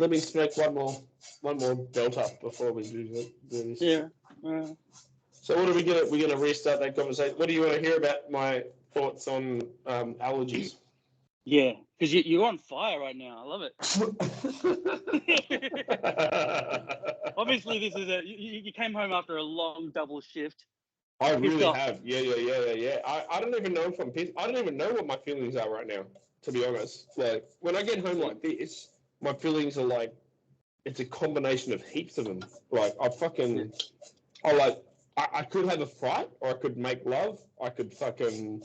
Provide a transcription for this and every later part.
let me smoke one more Delta before we do this. Yeah. So what are we gonna? We're gonna restart that conversation. What do you want to hear about my thoughts on allergies? Yeah, because you're on fire right now. I love it. Obviously, this is you came home after a long double shift. I really have. Yeah. I don't even know if I'm pissed. I don't even know what my feelings are right now, to be honest. Like, when I get home like this, my feelings are like, it's a combination of heaps of them. Like, I could have a fight, or I could make love. I could fucking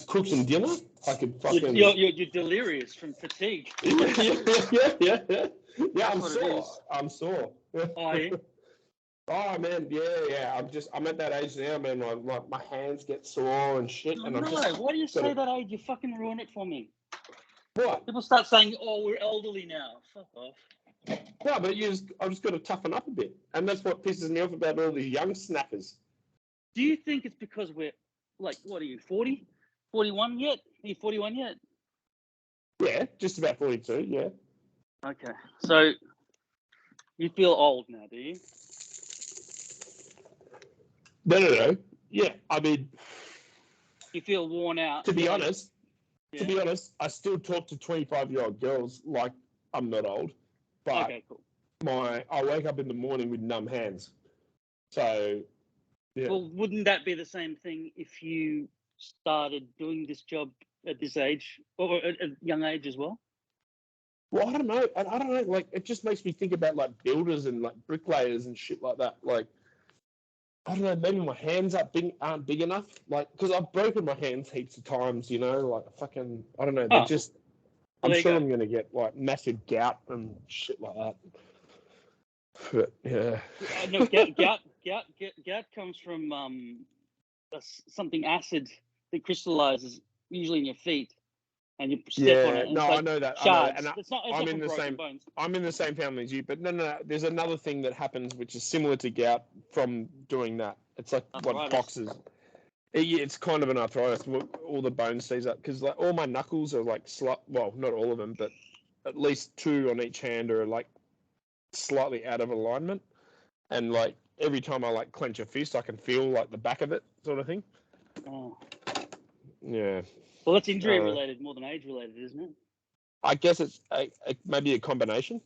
cook some dinner. I could fucking... You're delirious from fatigue. Yeah, I'm sore. I'm sore. Oh, yeah? Oh man, yeah. I'm at that age now, man. My hands get sore and shit. Oh, and no, why do you say that age? You fucking ruin it for me. What? People start saying, "Oh, we're elderly now." Fuck off. No, but I've just got to toughen up a bit, and that's what pisses me off about all these young snappers. Do you think it's because we're like, what are you, 40, 41 yet? Are you 41 yet? Yeah, just about 42. Yeah. Okay, so you feel old now, do you? No. Yeah, I mean, you feel worn out. To be honest, I still talk to 25-year-old girls like I'm not old, but okay, cool. I wake up in the morning with numb hands. So, yeah. Well, wouldn't that be the same thing if you started doing this job at this age, or at a young age as well? Well, I don't know. Like, it just makes me think about like builders and like bricklayers and shit like that. Like, I don't know. Maybe my hands aren't big enough. Like, because I've broken my hands heaps of times. You know, like fucking. I don't know. They're just. I'm sure I'm gonna get like massive gout and shit like that. But yeah. No, gout comes from something acid that crystallizes usually in your feet. And you step on it. And I know that. Shards. I know that. It's not I'm in the same. bones. I'm in the same family as you, but no. There's another thing that happens which is similar to gout from doing that. It's like arthritis. What boxes. It's kind of an arthritis. All the bones seize up because like all my knuckles are like well, not all of them, but at least 2 on each hand are like slightly out of alignment, and like every time I like clench a fist, I can feel like the back of it, sort of thing. Oh. Yeah. Well, that's injury related more than age related, isn't it? I guess it's maybe a combination.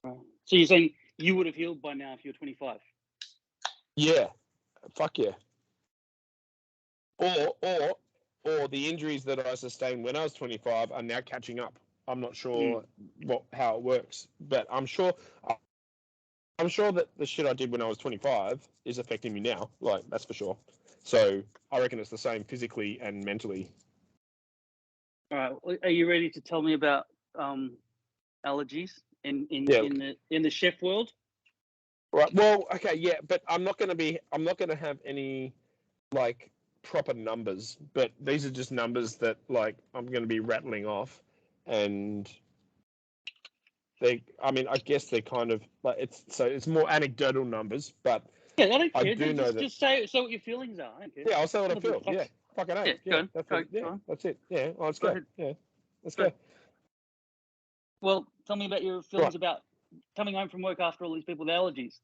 So you're saying you would have healed by now if you were 25? Yeah. Fuck yeah. Or the injuries that I sustained when I was 25 are now catching up. I'm not sure how it works, but I'm sure that the shit I did when I was 25 is affecting me now. Like, that's for sure. So I reckon it's the same physically and mentally. All right. Are you ready to tell me about allergies in the chef world? Right. Well, okay, yeah, but I'm not going to have any like proper numbers, but these are just numbers that like I'm going to be rattling off, and I guess they're kind of like it's more anecdotal numbers, but yeah, I don't care. I do know that. Just say what your feelings are. I don't care. Yeah, I'll say what I feel. Yeah, fucking A. Yeah, that's it. Yeah, let's go. Yeah, let's go. Well, tell me about your feelings about coming home from work after all these people with allergies.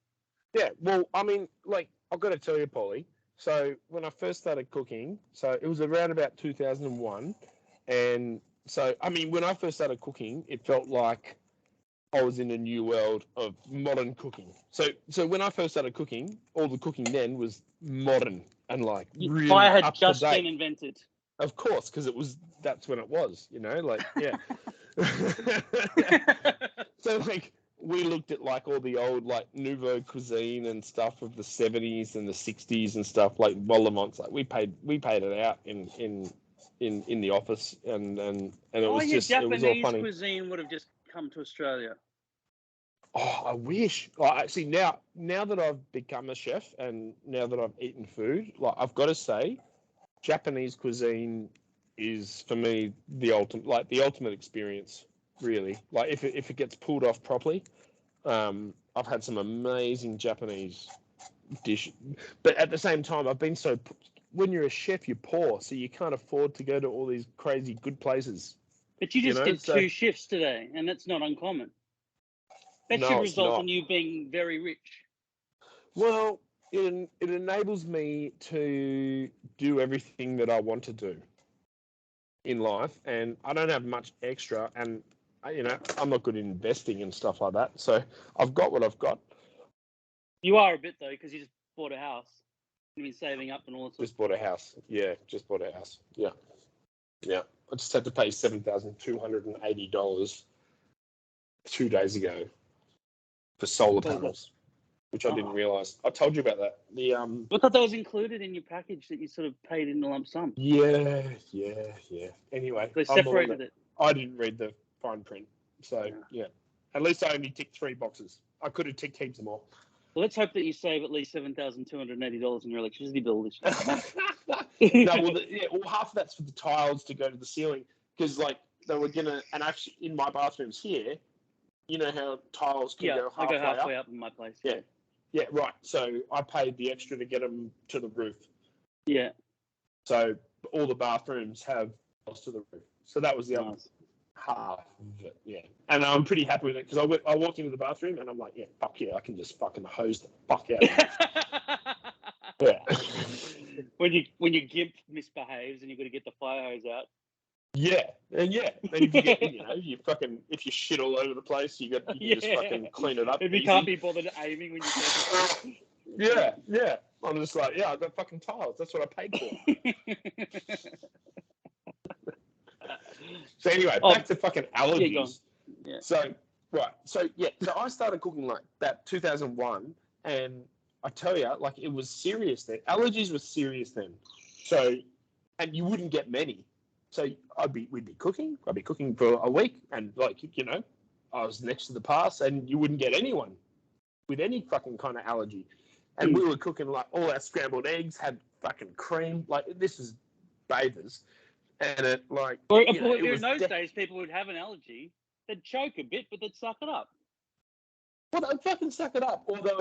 Yeah, well, I mean, like, I've got to tell you, Polly. So when I first started cooking, so it was around about 2001, and so I mean, when I first started cooking, it felt like I was in a new world of modern cooking. So when I first started cooking, all the cooking then was modern and like really fire had up just to date. been invented. Of course, because that's when it was, you know, like yeah. So like we looked at like all the old like nouveau cuisine and stuff of the 70s and the 60s and stuff like Volamont. Like we paid it out in the office and it was just Japanese it was all funny. Cuisine would have just come to Australia. Oh, I wish. Actually, now that I've become a chef and now that I've eaten food, like I've got to say, Japanese cuisine is for me the ultimate experience. Really, like if it gets pulled off properly, I've had some amazing Japanese dishes. But at the same time, I've been when you're a chef, you're poor, so you can't afford to go to all these crazy good places. But you just did 2 shifts today, and that's not uncommon. That No, should it's result not. in you being very rich. Well, it enables me to do everything that I want to do in life, and I don't have much extra, and I'm not good at investing and stuff like that. So I've got what I've got. You are a bit though, because you just bought a house. You've been saving up and all sorts. Just bought a house. Yeah, just bought a house. Yeah. I just had to pay $7,280 2 days ago for solar panels, which I didn't realize. I told you about that. I thought that was included in your package that you sort of paid in a lump sum. Yeah. Anyway, They separated it. I didn't read the fine print, so yeah. At least I only ticked 3 boxes. I could have ticked heaps more. Well, let's hope that you save at least $7,280 in your electricity bill this year. No, well, half of that's for the tiles to go to the ceiling, because like they were gonna, and actually in my bathrooms here, you know how tiles can go halfway up in my place. Yeah, right. So I paid the extra to get them to the roof. Yeah. So all the bathrooms have tiles to the roof. So that was the other half of it, yeah. And I'm pretty happy with it, because I walked into the bathroom and I'm like, yeah, fuck yeah, I can just fucking hose the fuck out of it. Yeah. When your gimp misbehaves and you've got to get the fire hose out. Yeah, and if you get, if you shit all over the place, you can just fucking clean it up. If you can't be bothered aiming when you take it. Yeah. I'm just like, I got fucking tiles. That's what I paid for. So anyway, back to fucking allergies. Yeah. So I started cooking like that 2001, and I tell you, like, it was serious then. Allergies were serious then. So, and you wouldn't get many. So we'd be cooking. I'd be cooking for a week, and I was next to the pass, and you wouldn't get anyone with any fucking kind of allergy. And we were cooking, like, all our scrambled eggs had fucking cream. Like, this is bathers. And it, like, in those days, people would have an allergy. They'd choke a bit, but they'd suck it up. Well, they'd fucking suck it up, or they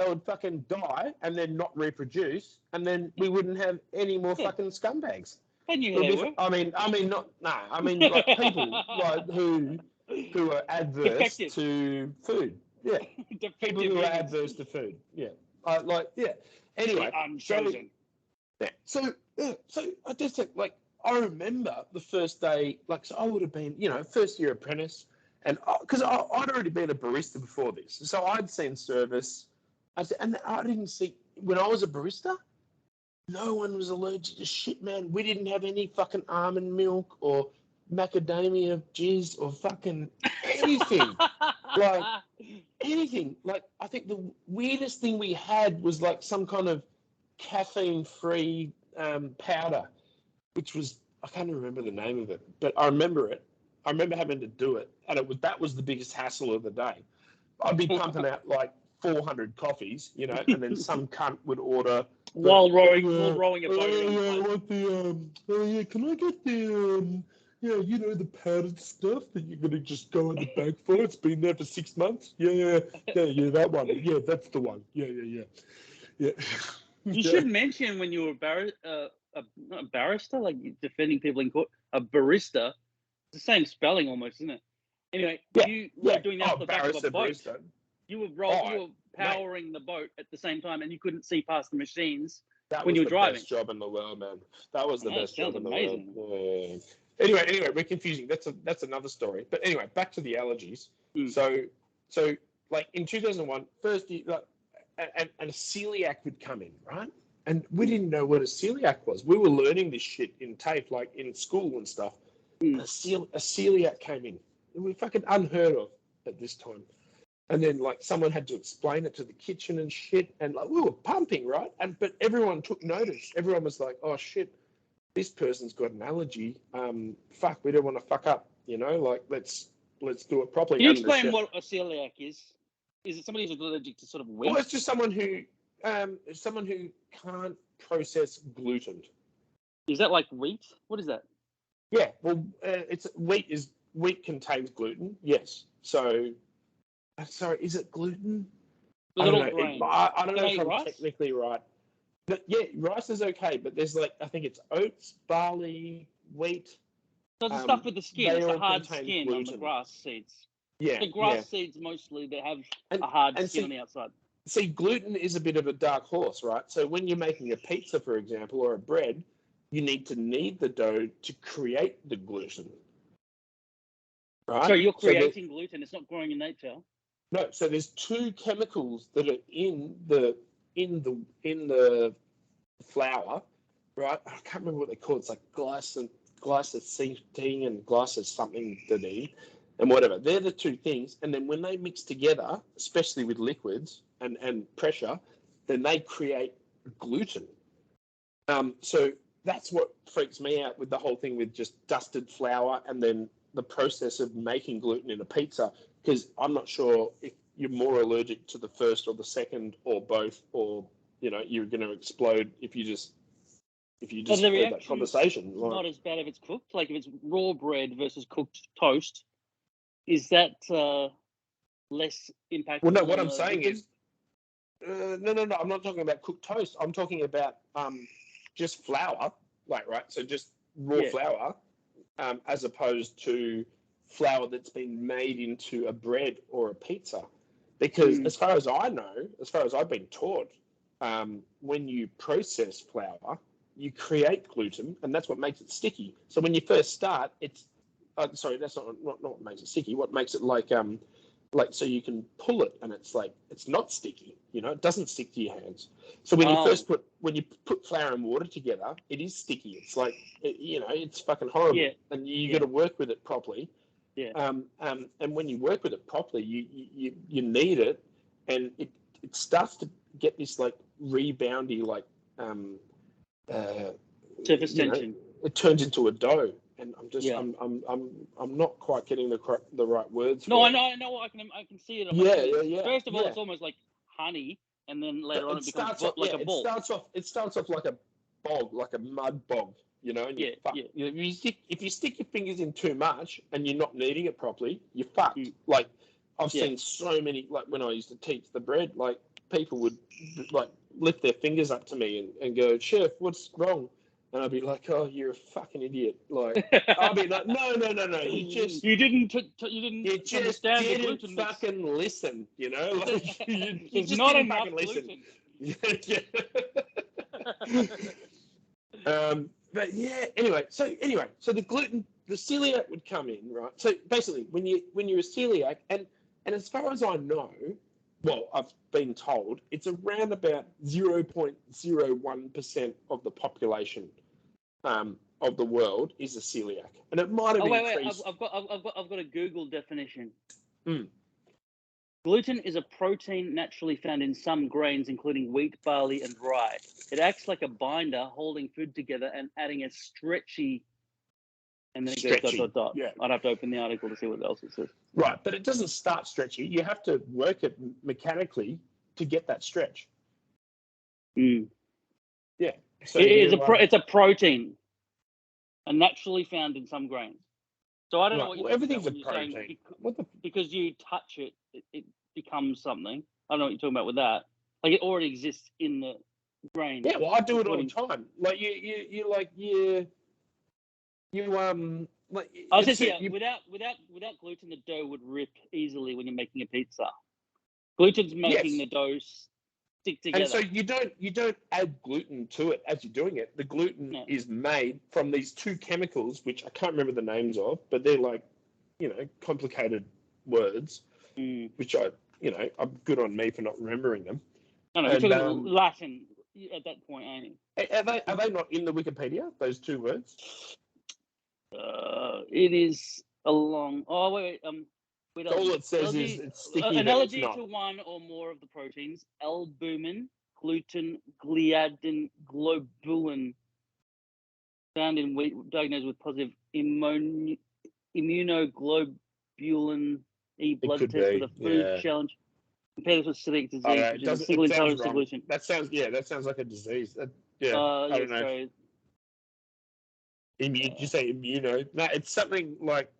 would fucking die and then not reproduce, and then we wouldn't have any more fucking scumbags. They knew who they were. I mean, like people like who are adverse to food. Yeah, people who are adverse to food. Yeah, Anyway, unchosen. So I just think, like, I remember the first day, like, so I would have been, first year apprentice, and because I'd already been a barista before this, so I'd seen service, and I didn't see, when I was a barista, no one was allergic to shit, man. We didn't have any fucking almond milk or macadamia jizz or fucking anything. Like, anything. Like, I think the weirdest thing we had was like some kind of caffeine-free powder, which was, I can't remember the name of it, but I remember it. I remember having to do it, and that was the biggest hassle of the day. I'd be pumping out like 400 coffees, and then some cunt would order while rowing a boat. I want can I get the the powdered stuff that you're gonna just go in the bag for? It's been there for 6 months. Yeah, that one. Yeah, that's the one. Yeah. You should mention when you were not a barrister, like defending people in court, a barista. It's the same spelling almost, isn't it? Anyway, you were doing that off the back of a boat. Barista. You were powering the boat at the same time, and you couldn't see past the machines when you were driving. That was the best job in the world, man. That was the best job in the world. Yeah. Anyway, we're confusing. That's another story. But anyway, back to the allergies. So like in 2001, first year, and a celiac would come in, right? And we didn't know what a celiac was. We were learning this shit in TAFE, like in school and stuff. A celiac came in. We fucking unheard of at this time. And then, like, someone had to explain it to the kitchen and shit. And, like, we were pumping, right? But everyone took notice. Everyone was like, oh, shit, this person's got an allergy. Fuck, we don't want to fuck up, Like, let's do it properly. Can you explain what a celiac is? Is it somebody who's allergic to sort of wheat? Well, it's just someone who can't process gluten. Is that like wheat? What is that? Yeah, well, wheat contains gluten, yes. So... Sorry, is it gluten? I don't know. I don't know if I'm technically right. But yeah, rice is okay, but there's I think it's oats, barley, wheat. So the stuff with the skin, it's the hard skin gluten on the grass seeds. Yeah, The grass seeds mostly that have and, a hard and skin on the outside. See, gluten is a bit of a dark horse, right? So when you're making a pizza, for example, or a bread, you need to knead the dough to create the gluten, right? So you're creating gluten; it's not growing in nature. No, so there's two chemicals that are in the flour, right? I can't remember what they're called. It's like glycosine and glycos something and whatever. They're the two things. And then when they mix together, especially with liquids and pressure, then they create gluten. So that's what freaks me out with the whole thing with just dusted flour and then the process of making gluten in a pizza, because I'm not sure if you're more allergic to the first or the second or both, or you're going to explode if you just heard that conversation. Not as bad if it's cooked. Like if it's raw bread versus cooked toast, is that less impactful? Well, no. What I'm saying is, no. I'm not talking about cooked toast. I'm talking about just flour, right. So just raw flour, as opposed to flour that's been made into a bread or a pizza. Because as far as I know, as far as I've been taught, when you process flour, you create gluten, and that's what makes it sticky. So when you first start, it's sorry, that's not what makes it sticky. What makes it like so you can pull it, and it's not sticky. It doesn't stick to your hands. So when you put flour and water together, it is sticky. It's like it's fucking horrible, and you got to work with it properly. Yeah. And when you work with it properly, you knead it, and it starts to get this like reboundy surface tension. It turns into a dough, and I'm not quite getting the right words. No, I know. I can see it. Yeah. First of all, it's almost like honey, and then later on it becomes like a ball. It starts off like a bog, like a mud bog. And if you stick your fingers in too much and you're not kneading it properly, you're fucked. Like I've seen so many, like when I used to teach the bread, like people would like lift their fingers up to me and go, "Chef, what's wrong?" And I'd be like, "Oh, you're a fucking idiot." Like I'll be like, "No, you just understand the gluten fucking listen, like you just not didn't enough fucking listen." Gluten. But anyway, so the gluten, the celiac would come in, right? So basically, when you're a celiac, and as far as I know, well, I've been told it's around about 0.01% of the population of the world is a celiac, and it might have increased. I've got a Google definition. Mm. Gluten is a protein naturally found in some grains, including wheat, barley, and rye. It acts like a binder, holding food together and adding a stretchy. And then it goes ... Yeah. I'd have to open the article to see what else it says. Right, but it doesn't start stretchy. You have to work it mechanically to get that stretch. Mm. Yeah. So it's a protein, and naturally found in some grains. So I don't know what you're talking about when you're saying because you touch it, it becomes something. I don't know what you're talking about with that. Like it already exists in the grain. Yeah, well, I do it all the time. Like I was just without gluten, the dough would rip easily when you're making a pizza. Gluten's making the dough stick together. And so you don't add gluten to it as you're doing it. The gluten is made from these two chemicals, which I can't remember the names of, but they're like, complicated words, which I'm good on me for not remembering them. No, you're talking Latin at that point, ain't you? Are they not in the Wikipedia, those two words? It is a long. Oh wait. All it says is it's sticky. Analogy to one or more of the proteins: albumin, gluten, gliadin, globulin, found in wheat, diagnosed with positive immunoglobulin E blood test with a food challenge. Compare this with celiac disease, which is a single intolerance to gluten. That sounds like a disease. I don't know. Sorry. You say immuno? No, it's something like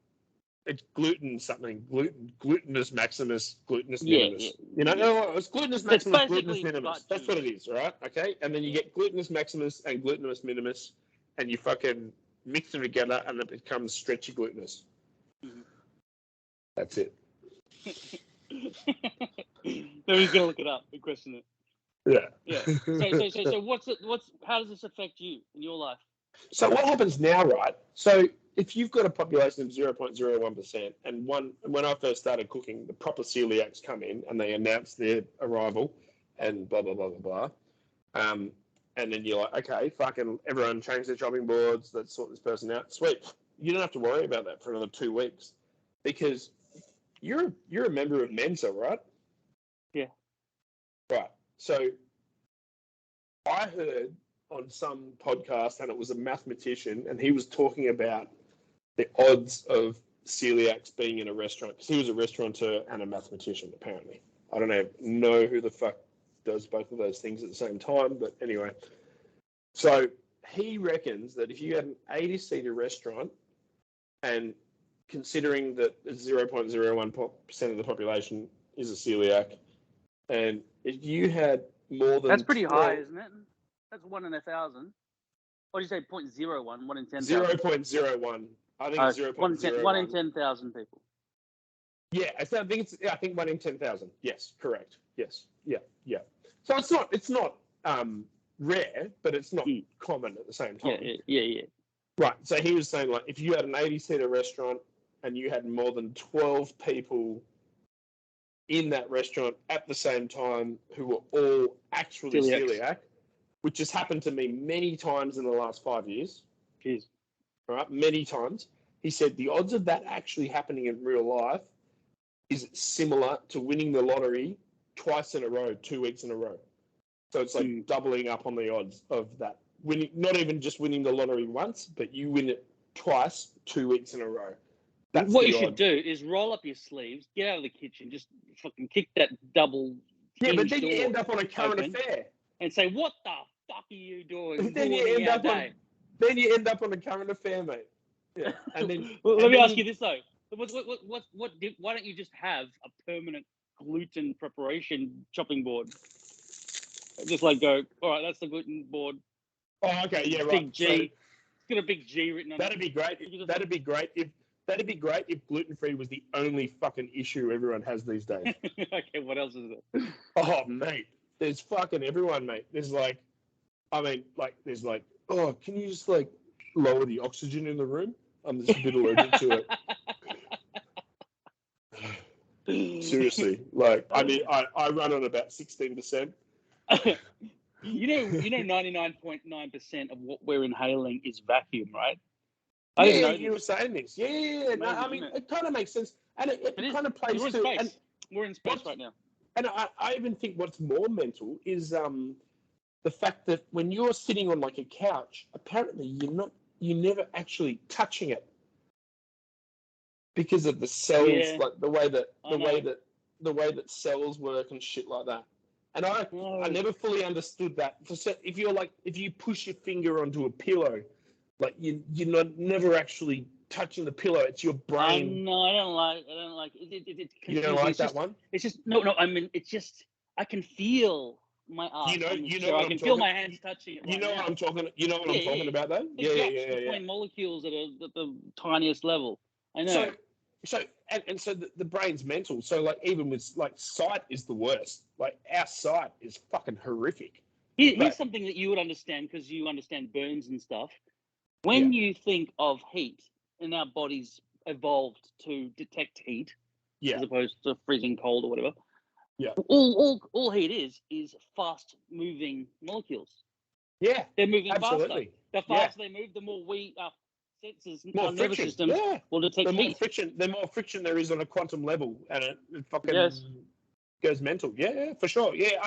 it's glutinous maximus, glutinous minimus. It's glutinous maximus, glutinous minimus. That's what it is, right? Okay, and then you get glutinous maximus and glutinous minimus, and you fucking mix them together, and it becomes stretchy glutinous. Mm-hmm. That's it. Nobody's gonna look it up and question it. Yeah. Yeah. So how does this affect you in your life? So what happens now, right? So if you've got a population of 0.01%, and when I first started cooking, the proper celiacs come in and they announce their arrival, and blah blah blah blah blah. And then you're like, okay, fucking everyone change their chopping boards. Let's sort this person out. Sweet. You don't have to worry about that for another 2 weeks, because you're a member of Mensa, right? Yeah. Right. So I heard on some podcast, and it was a mathematician, and he was talking about the odds of celiacs being in a restaurant, because he was a restaurateur and a mathematician, apparently. I don't know who the fuck does both of those things at the same time, but anyway. So he reckons that if you had an 80-seater restaurant, and considering that 0.01% of the population is a celiac, and if you had more than that's pretty high, isn't it? That's 1 in 1,000. What do you say? 0.01, 1 in 10,000. 0.01. I think it's 0.01. 1 in 10,000 people. Yeah, I think 1 in 10,000. Yes, correct. Yes, yeah. So it's not rare, but it's not common at the same time. Yeah. Right. So he was saying, like, if you had an 80-seater restaurant and you had more than 12 people in that restaurant at the same time who were all actually celiac, which has happened to me many times in the last 5 years. Jeez. Right, many times. He said the odds of that actually happening in real life is similar to winning the lottery twice in a row, 2 weeks in a row. So it's like doubling up on the odds of that. Winning, not even just winning the lottery once, but you win it twice, 2 weeks in a row. That's what you should do is roll up your sleeves, get out of the kitchen, just fucking kick that double. Yeah, but then you end up on a current affair and say, "What the fuck are you doing?" Then you end up on a current affair, mate. Yeah, and then let me ask you this though: why don't you just have a permanent gluten preparation chopping board? Just like go, all right, that's the gluten board. Oh, okay, yeah, right. Big G. It's got a big G written on it. That'd be great if gluten-free was the only fucking issue everyone has these days. Okay, what else is it? Oh, mate, there's fucking everyone, mate. There's like, oh, can you just like lower the oxygen in the room? I'm just a bit allergic to it. Seriously, like, I mean, I run on about 16%. You know, 99.9% of what we're inhaling is vacuum, right? You were saying this. Yeah. No, I mean, it kind of makes sense, and it kind of plays to. Space. And we're in space right now. And I even think what's more mental is the fact that when you're sitting on like a couch, apparently you're never actually touching it because of the cells, like the way that cells work and shit like that. And I never fully understood that. If you push your finger onto a pillow, like you're never actually touching the pillow. It's your brain. No, I don't like it. You don't like that one? It's just no. I mean, it's just I can feel my arse. I can feel my hands touching it. You know what I'm talking. You know what I'm talking about, though. Yeah. Between molecules at the tiniest level. I know. So the brain's mental. So like even with like sight is the worst. Like our sight is fucking horrific. Here's something that you would understand because you understand burns and stuff. When you think of heat, and our bodies evolved to detect heat, as opposed to freezing cold or whatever. Yeah. All heat is fast moving molecules. Yeah. They're moving absolutely. faster. The faster they move, the more our senses, our nervous systems will detect heat. The more friction there is on a quantum level, and it fucking goes mental. Yeah, for sure. Yeah,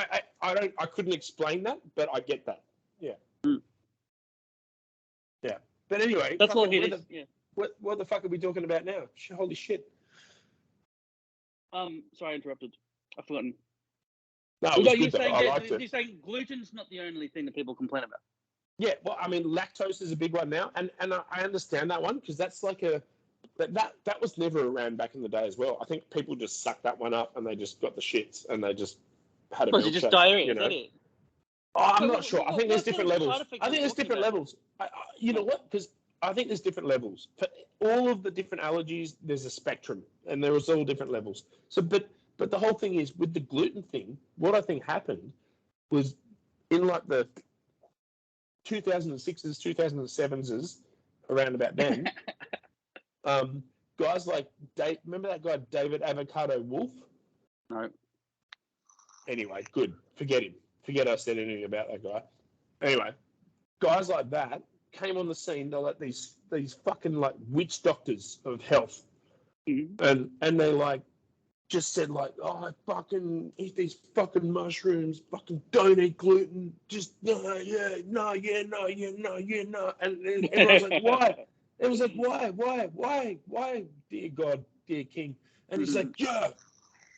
I couldn't explain that, but I get that. Yeah. Yeah. But anyway, that's all it is. What the fuck are we talking about now? Holy shit. Sorry, I interrupted. I've forgotten. No, it was good though. I liked it. You're saying gluten's not the only thing that people complain about. Yeah, well, I mean, lactose is a big one now, and I understand that one because that's like that was never around back in the day as well. I think people just sucked that one up and they just got the shits and they just had a milkshake. Was it just diarrhea? Is that it? Oh, I'm not sure. I think there's different levels. You know what? Because I think there's different levels. For all of the different allergies, there's a spectrum, and there is all different levels. So, but But the whole thing is with the gluten thing. What I think happened was in like the 2006s, 2007s, around about then. Guys like remember that guy David Avocado Wolf? No. Anyway, good. Forget him. Forget I said anything about that guy. Anyway, guys like that came on the scene. They're like these fucking like witch doctors of health, and they like just said like, oh, fucking eat these fucking mushrooms, fucking don't eat gluten, just no, and everyone's like, why? It was like, why, dear God, dear King, and he's like, yeah,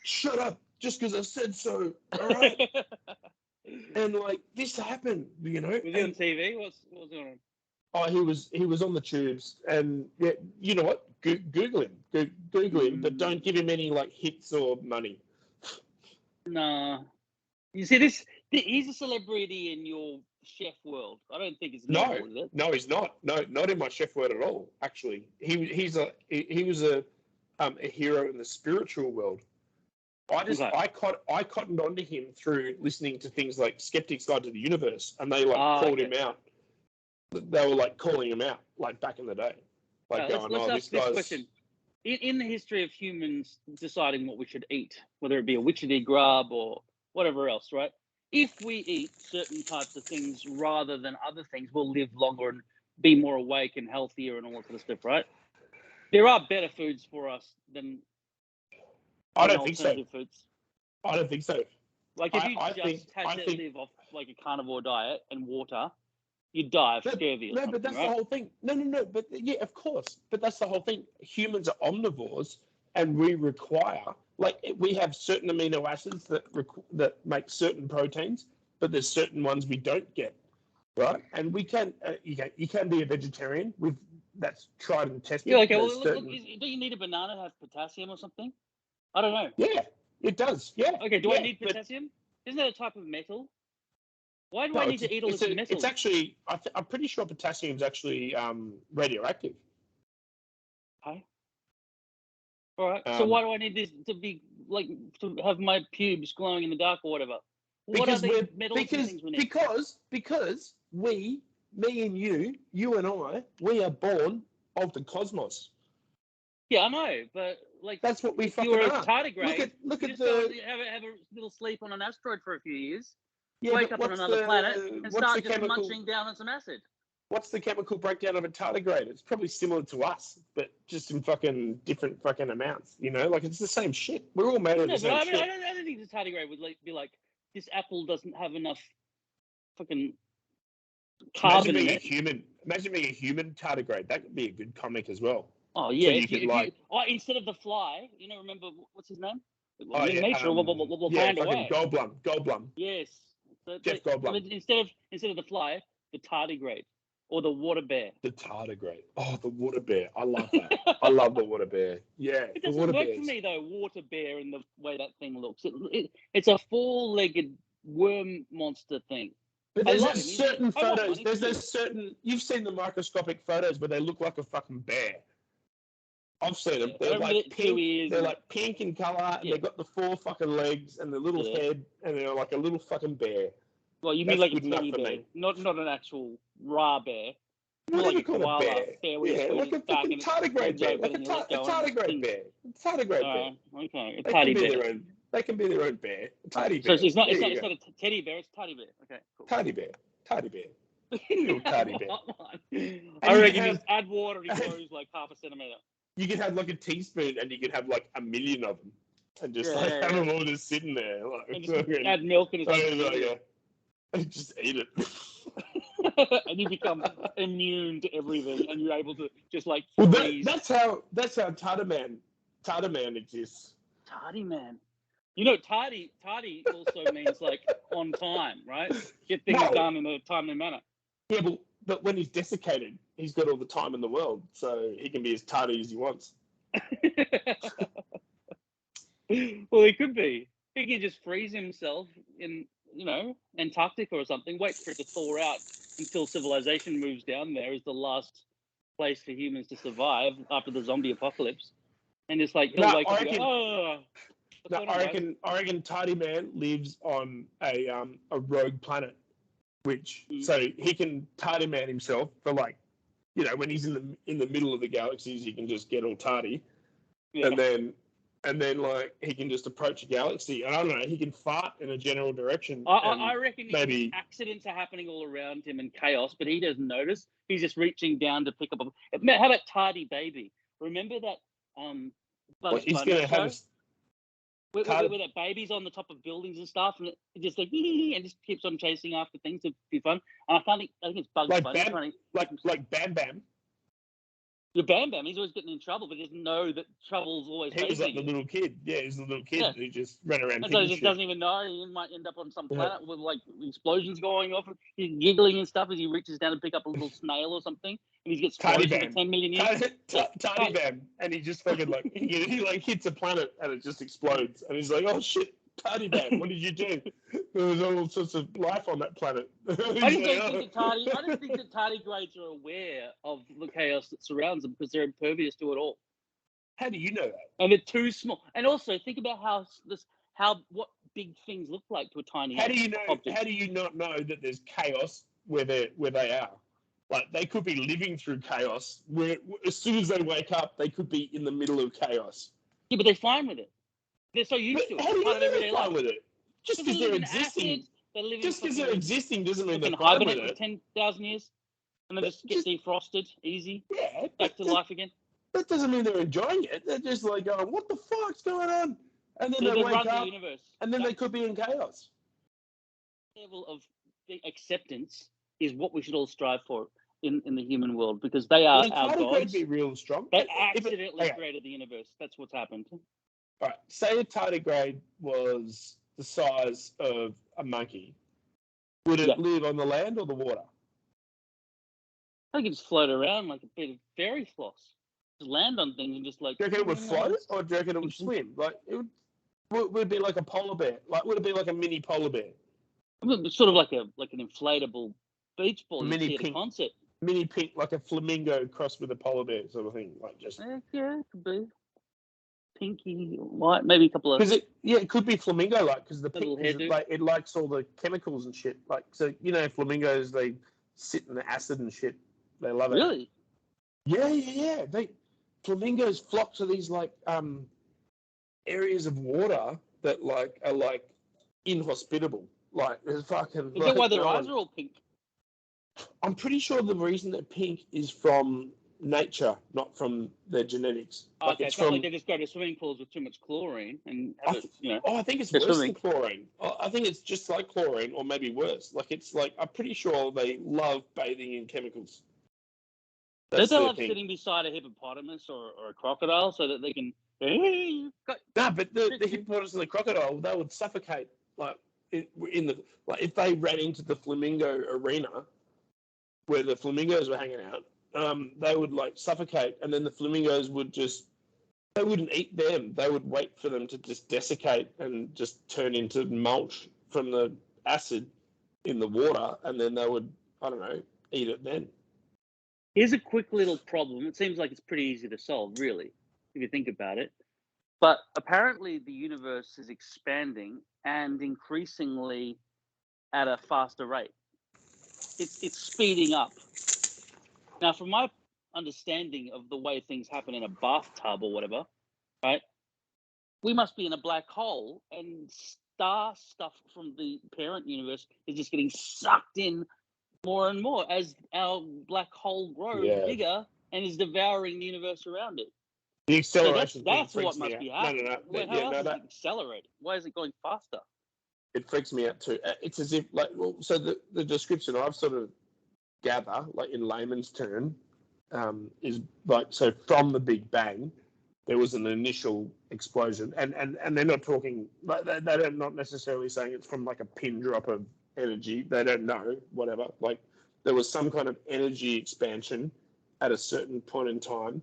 shut up, just because I said so, all right. And like this happened, you know. Was he on TV? What was going on? Oh, he was on the tubes, and yeah, you know what? Google him, Google him, but don't give him any like hits or money. Nah, you see he's a celebrity in your chef world. I don't think it's normal, is it? No, he's not. No, not in my chef world at all. Actually, he was a hero in the spiritual world. I cottoned onto him through listening to things like Skeptic's Guide to the Universe, and they called him out. They were like calling him out, like back in the day. Like let's ask this question. In the history of humans deciding what we should eat, whether it be a witchetty grub or whatever else, right? If we eat certain types of things rather than other things, we'll live longer and be more awake and healthier and all that sort of stuff, right? There are better foods for us than I don't think so. Foods. I don't think so. Like if you had to live off like a carnivore diet and water, you'd die of scurvy. No, but that's the whole thing. No. But yeah, of course. But that's the whole thing. Humans are omnivores, and we require we have certain amino acids that make certain proteins, but there's certain ones we don't get, right? And we can you can be a vegetarian. That's tried and tested. Yeah, okay. Well, look, do you need a banana to have potassium or something? I don't know. Yeah, it does. Yeah. Okay. Do I need potassium? Isn't that a type of metal? Why do I need to eat all this metal? It's actually, I'm pretty sure potassium is actually radioactive. Okay. All right. So why do I need this to be to have my pubes glowing in the dark or whatever? What are the metals and things we need? Because me and you and I, we are born of the cosmos. Yeah, I know, but that's what we fucking are. You're a tardigrade. Look at have a little sleep on an asteroid for a few years. Yeah, wake up on another planet and start just munching down on some acid. What's the chemical breakdown of a tardigrade? It's probably similar to us, but just in fucking different fucking amounts. You know, like it's the same shit. We're all made of the same shit. I don't think the tardigrade would be like, this apple doesn't have enough fucking carbon in it. Imagine being a human tardigrade. That could be a good comic as well. Oh yeah, instead of the fly, remember what's his name? Nature will find a way. Goldblum. Yes. Jeff Goldblum. Instead of the fly, the tardigrade or the water bear. The tardigrade. Oh, the water bear. I love that. I love the water bear. Yeah. It doesn't work for me though. Water bear and the way that thing looks. It's a four-legged worm monster thing. But there's certain photos. There's certain. You've seen the microscopic photos where they look like a fucking bear. I've seen them. They're like pink. They're like pink in color, and they've got the four fucking legs and the little head, and they're like a little fucking bear. Well, you mean like a teddy bear, not an actual raw bear. Not like a koala bear. Yeah, like a fucking tardigrade bear. Like a tardigrade bear. Tardigrade bear. Okay, a teddy bear. They can be their own bear. A teddy bear. So it's not a teddy bear. It's a teddy bear. Okay, cool. Teddy bear. Little teddy bear. I reckon just add water and it grows like half a centimeter. You could have like a teaspoon and you could have like 1 million of them and just have them all just sitting there. And just add milk and just eat it. And you become immune to everything and you're able to just like freeze. That's how Tardy Man exists. Tardy Man. Tardy also means like on time, right? Get things done in a timely manner. Yeah, but when he's desiccated, he's got all the time in the world, so he can be as tardy as he wants. Well, he could be. He can just freeze himself in, Antarctica or something, wait for it to thaw out until civilization moves down there as the last place for humans to survive after the zombie apocalypse. And it's like, he'll wake up and go, No, I reckon Tidy Man lives on a rogue planet, so he can Tidy Man himself for like, when he's in the middle of the galaxies, he can just get all tardy, and then like he can just approach a galaxy. And I don't know, he can fart in a general direction. I reckon maybe accidents are happening all around him and chaos, but he doesn't notice. He's just reaching down to pick up how about Tardy Baby? Remember that Bugs Bunny show? Where that baby's on the top of buildings and stuff, and it just like and just keeps on chasing after things to be fun. And I think it's Bugs Bunny. Like Bam Bam. The Bam Bam, he's always getting in trouble, but he doesn't know that trouble's always facing him. He was like the little kid. Yeah, he's the little kid who just ran around. And so he just doesn't even know. He might end up on some planet with like explosions going off. He's giggling and stuff as he reaches down to pick up a little snail or something, and he gets frozen for 10 million years. Tiny Bam, and he just fucking like he like hits a planet and it just explodes, and he's like, oh shit. Tiny Bam, what did you do? There was all sorts of life on that planet. I don't think that tardigrades are aware of the chaos that surrounds them because they're impervious to it all. How do you know that? And they're too small. And also think about what big things look like to a tiny object. How do you not know that there's chaos where they are? Like they could be living through chaos where as soon as they wake up, they could be in the middle of chaos. Yeah, but they're fine with it. They're so used to it. How do you know they're fine with it? Just because they're existing. Just because they're existing doesn't mean they're fine with it. 10,000 years, and they just get defrosted, easy. Yeah, back to life again. That doesn't mean they're enjoying it. They're just like going, "What the fuck's going on?" And then they wake up, and then they could be in chaos. Level of acceptance is what we should all strive for in the human world because they are our gods. Be real strong. They accidentally created the universe. That's what's happened. All right, say a tardigrade was the size of a monkey. Would it live on the land or the water? I think it just float around like a bit of fairy floss. Just land on things and just like... Do you reckon it would float or do you reckon it would swim? Like, would it be like a polar bear? Like, would it be like a mini polar bear? Sort of like an inflatable beach ball mini pink concert. Mini pink, like a flamingo crossed with a polar bear sort of thing. Like just... Yeah, it could be. Pinky, white, maybe a couple of... it could be flamingo-like because the pink, it likes all the chemicals and shit. Like, so, flamingos, they sit in the acid and shit. They love it. Really? Yeah. Flamingos flock to these, like, areas of water that, like, are, like, inhospitable. Like, there's fucking... Is that why their eyes are all pink? I'm pretty sure the reason they're pink is from... nature, not from their genetics. Okay, it's not like they just go to swimming pools with too much chlorine and have I think it's worse than chlorine. I think it's just like chlorine, or maybe worse. Like it's like I'm pretty sure they love bathing in chemicals. Don't they love sitting beside a hippopotamus or a crocodile so that they can? No, but the hippopotamus and the crocodile, they would suffocate. Like if they ran into the flamingo arena where the flamingos were hanging out. They would like suffocate, and then the flamingos they wouldn't eat them. They would wait for them to just desiccate and just turn into mulch from the acid in the water, and then they would, I don't know, eat it then. Here's a quick little problem. It seems like it's pretty easy to solve, really, if you think about it. But apparently the universe is expanding and increasingly at a faster rate. It's speeding up. Now, from my understanding of the way things happen in a bathtub or whatever, right, we must be in a black hole and star stuff from the parent universe is just getting sucked in more and more as our black hole grows bigger and is devouring the universe around it. The acceleration. So that's what must be happening. No. How else is it accelerating? Why is it going faster? It freaks me out too. It's as if, like, so the description I've sort of gather, like in layman's term, is like, so from the Big Bang, there was an initial explosion, and they're not talking, like they're not necessarily saying it's from like a pin drop of energy. They don't know, whatever. Like there was some kind of energy expansion at a certain point in time,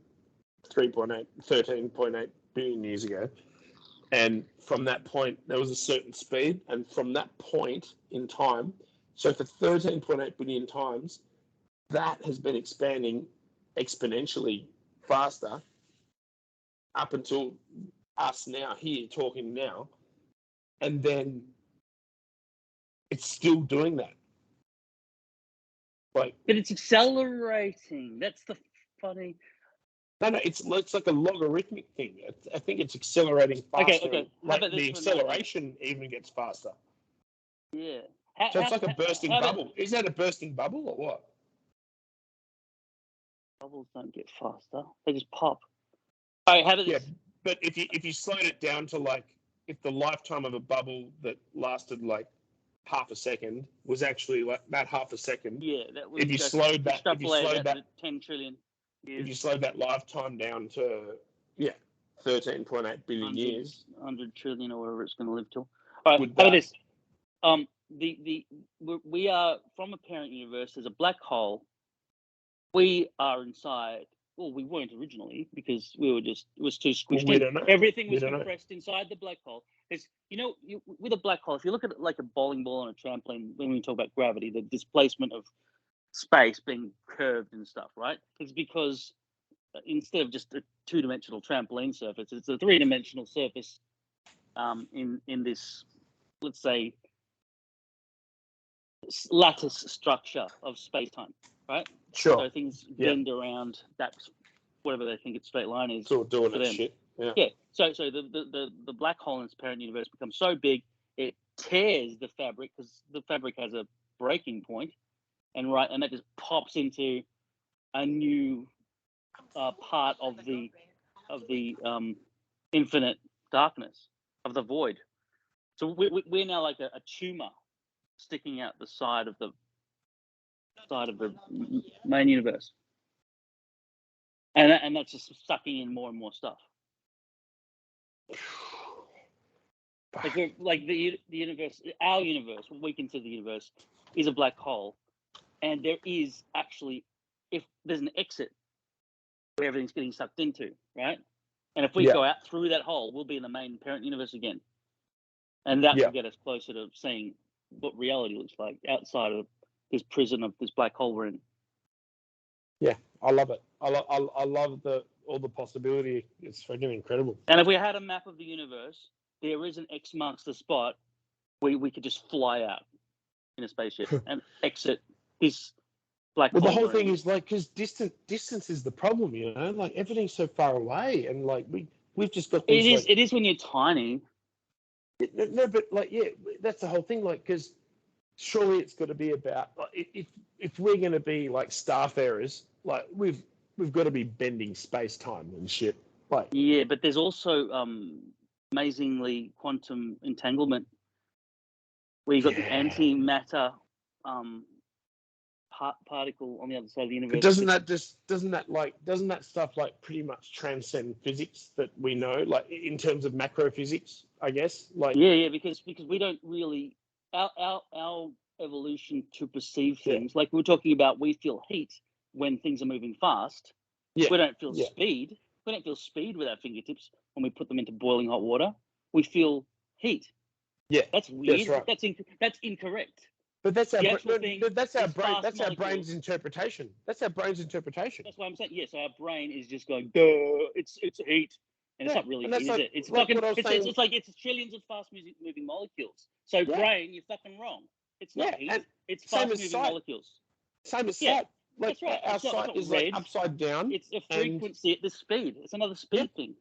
13.8 billion years ago. And from that point, there was a certain speed. And from that point in time, so for 13.8 billion times, that has been expanding exponentially faster up until us now here talking now, and then it's still doing that. Like, but it's accelerating. That's the funny. No, it's like a logarithmic thing. I think it's accelerating faster. Okay. Like the acceleration even gets faster. Yeah. So it's like a bursting bubble. Is that a bursting bubble or what? Bubbles don't get faster; they just pop. All right, how about this? But if you slowed it down to like, if the lifetime of a bubble that lasted like half a second was actually like that half a second. Yeah, that was. If you slowed that, 10 trillion. Years. If you slowed that lifetime down to 13.8 billion years, 100 trillion or whatever it's going to live till. All right, how about this? We are from a parent universe. There's a black hole. We are inside. Well, we weren't originally because it was too squished in. Everything was compressed inside the black hole. It's, with a black hole, if you look at it like a bowling ball on a trampoline, when we talk about gravity, the displacement of space being curved and stuff, right? It's because instead of just a two-dimensional trampoline surface, it's a three-dimensional surface in this, let's say, lattice structure of space-time, right? Sure. So things bend around that, whatever they think its straight line is. It's all doing that shit. Yeah. So the black hole in its parent universe becomes so big it tears the fabric because the fabric has a breaking point, and that just pops into a new part of the infinite darkness of the void. So we're now like a tumor sticking out the side of the main universe, and that's just sucking in more and more stuff. Like the universe, our universe, what we consider the universe, is a black hole, and there is actually, if there's an exit where everything's getting sucked into, right? And if we go out through that hole, we'll be in the main parent universe again, and that will get us closer to seeing what reality looks like outside of this prison of this black hole we're in. Yeah, I love it. I love all the possibility. It's fucking incredible. And if we had a map of the universe, there is an X marks the spot where we could just fly out in a spaceship and exit this black hole. Well, the whole thing is like, because distance is the problem, like everything's so far away, and like we've just got these, it is when you're tiny. No, but like, that's the whole thing, like, because surely it's got to be about, like, if we're going to be like starfarers, like we've got to be bending space time and shit, like. Yeah, but there's also amazingly quantum entanglement where you've got the antimatter particle on the other side of the universe. But doesn't that stuff like pretty much transcend physics that we know, like in terms of macro physics, I guess? Like because we don't really our evolution to perceive things, like we were talking about, we feel heat when things are moving fast. We don't feel speed. We don't feel speed with our fingertips when we put them into boiling hot water. We feel heat. Yeah, that's weird. That's right. That's incorrect. But that's our brain's interpretation. That's our brain's interpretation. That's why I'm saying So our brain is just going, duh, it's heat, and it's not really heat, is it? It's fucking. It's like it's trillions of fast moving molecules. So brain, you're fucking wrong. It's not heat. It's fast moving molecules. Same as sight. Like, that's right. Our sight is like upside down. It's a frequency at the speed. It's another speed thing.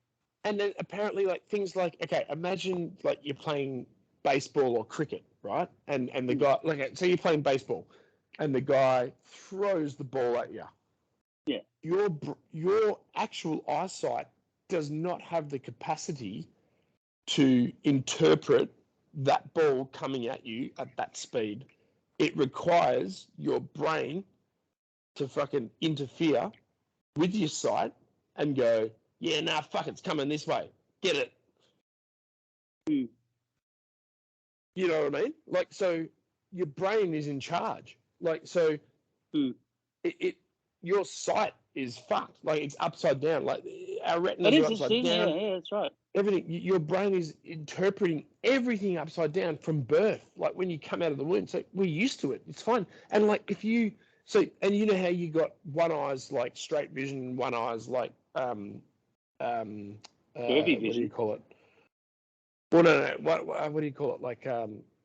And then apparently, like things like, okay, imagine like you're playing baseball or cricket, right? And the guy, like, so you're playing baseball, and the guy throws the ball at you. Yeah. Your actual eyesight does not have the capacity to interpret that ball coming at you at that speed. It requires your brain to fucking interfere with your sight and go, fuck, it's coming this way. Get it. Mm. You know what I mean? Like, so your brain is in charge. Like, so your sight is fucked. Like, it's upside down. Like, our retinas are upside down. Yeah, that's right. Everything. Your brain is interpreting everything upside down from birth. Like, when you come out of the womb. So we're used to it. It's fine. And like, and you know how you got one eye's like straight vision, one eye's like Curvy what do you vision. call it? Well, no. What do you call it? Like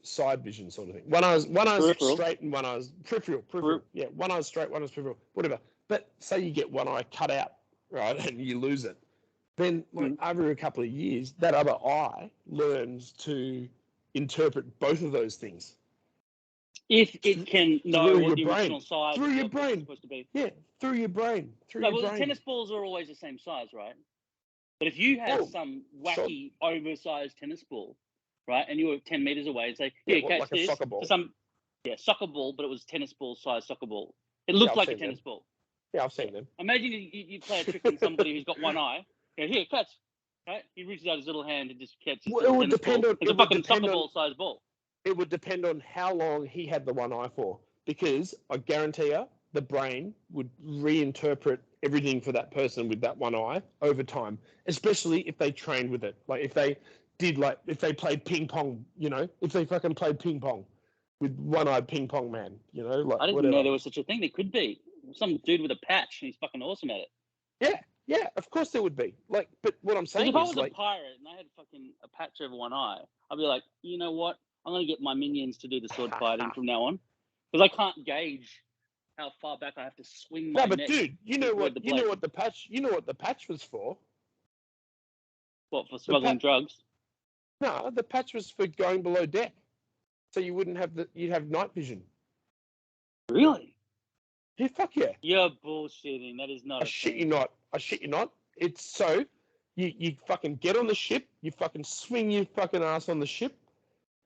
side vision sort of thing. One eye's Peripheral. straight and one eye's peripheral. Yeah, one eye's straight, one eye's peripheral. Whatever. But say you get one eye cut out, right, and you lose it, then like over a couple of years, that other eye learns to interpret both of those things. If it can know what the brain. original size through your of brain it's supposed to be. Yeah, through your brain. The tennis balls are always the same size, right? But if you had some wacky, oversized tennis ball, right, and you were 10 meters away and say, catch like this. a soccer ball. Soccer ball, but it was tennis ball size soccer ball. It looked like a tennis ball. Yeah, I've seen them. Imagine you play a trick on somebody who's got one eye. Here, catch. Right? He reaches out his little hand and just catches the tennis ball. It's a fucking soccer ball size ball. It would depend on how long he had the one eye for. Because I guarantee you, the brain would reinterpret everything for that person with that one eye over time, especially if they trained with it. Like if they played ping pong, if they fucking played ping pong with one-eyed ping pong man, like I didn't whatever. know there was such a thing. There could be some dude with a patch and he's fucking awesome at it. Yeah, of course there would be. Like, but what I'm saying is, if I was a pirate and I had fucking a patch over one eye, I'd be like, you know what? I'm gonna get my minions to do the sword fighting from now on, because I can't gauge how far back I have to swing my neck. No, but dude, you know what the patch was for? What, for smuggling drugs? No, the patch was for going below deck, so you wouldn't have you'd have night vision. Really? Yeah, fuck yeah. You're bullshitting. That is not. I shit you not. It's so you fucking get on the ship, you fucking swing your fucking ass on the ship,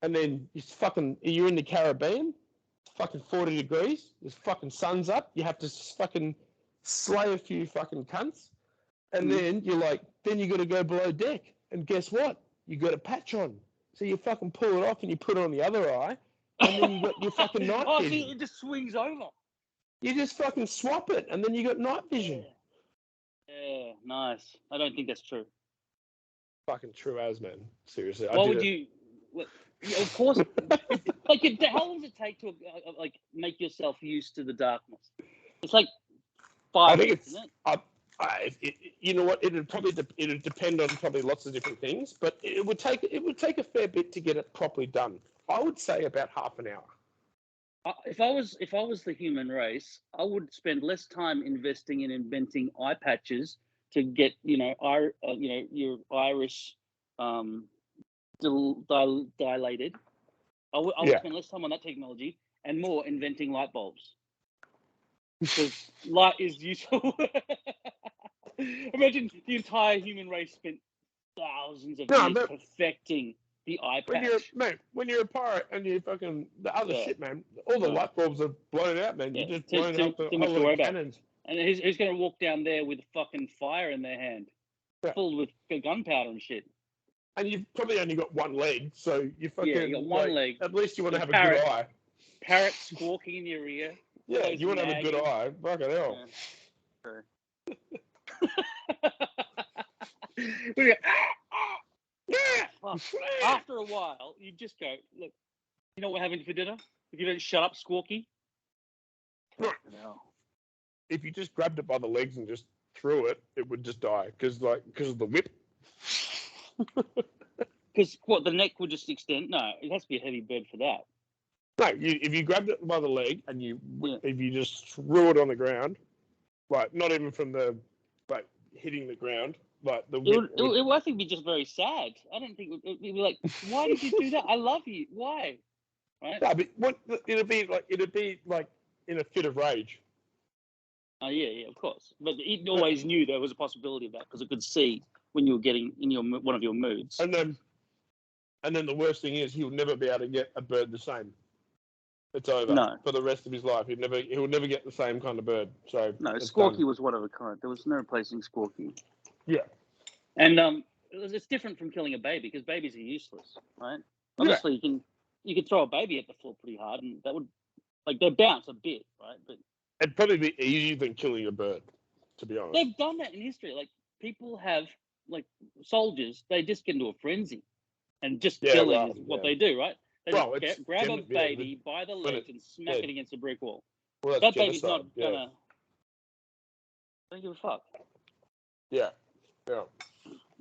and then you're in the Caribbean. It's fucking 40 degrees. The fucking sun's up. You have to fucking slay a few fucking cunts, and then you got to go below deck. And guess what? You got a patch on, so you fucking pull it off and you put it on the other eye, and then you got your fucking night vision. See, it just swings over. You just fucking swap it, and then you got night vision. Yeah, nice. I don't think that's true. Fucking true as, man. Seriously. Why would you? Of course. How long does it take to make yourself used to the darkness? It's like 5 minutes, isn't it? You know what? It'd depend on probably lots of different things, but it would take a fair bit to get it properly done. I would say about half an hour. If I was the human race, I would spend less time investing in inventing eye patches to get your iris dilated. I would spend less time on that technology and more inventing light bulbs, because light is useful. Imagine the entire human race spent thousands of years perfecting the eye patch. When you're a pirate and you fucking the other shit, man, all the light bulbs are blown out, man. You're just blowing out the whole cannons. And who's going to walk down there with fucking fire in their hand, filled with gunpowder and shit? And you've probably only got one leg, so you got one leg. At least you want to have a good eye. Parrot squawking in your ear. Yeah, you want to have a good eye. Fucking hell. Well, after a while, you just go, look, you know what we're having for dinner? If you don't shut up, Squawky. Right. If you just grabbed it by the legs and just threw it, it would just die because of the whip. Because the neck would just extend? No, it has to be a heavy bird for that. No, if you grabbed it by the leg and if you just threw it on the ground, not even from the hitting the ground, the whip it would, I think, be just very sad. I don't think it'd be like, why did you do that? I love you. Why? Right? No, but it'd be like in a fit of rage. Oh yeah, of course. But it always knew there was a possibility of that because it could see when you were getting in one of your moods. And then the worst thing is he'll never be able to get a bird the same. It's over for the rest of his life. He'll never get the same kind of bird. So no, Squawky was one of a kind. There was no replacing Squawky. Yeah, and it's different from killing a baby because babies are useless, right? Obviously, you can throw a baby at the floor pretty hard, and that would they bounce a bit, right? But it'd probably be easier than killing a bird, to be honest. They've done that in history. Like people have soldiers, they just get into a frenzy, and just killing is what they do, right? They grab a baby by the legs and smack it against a brick wall. Well, that baby's not gonna. Don't give a fuck. Yeah.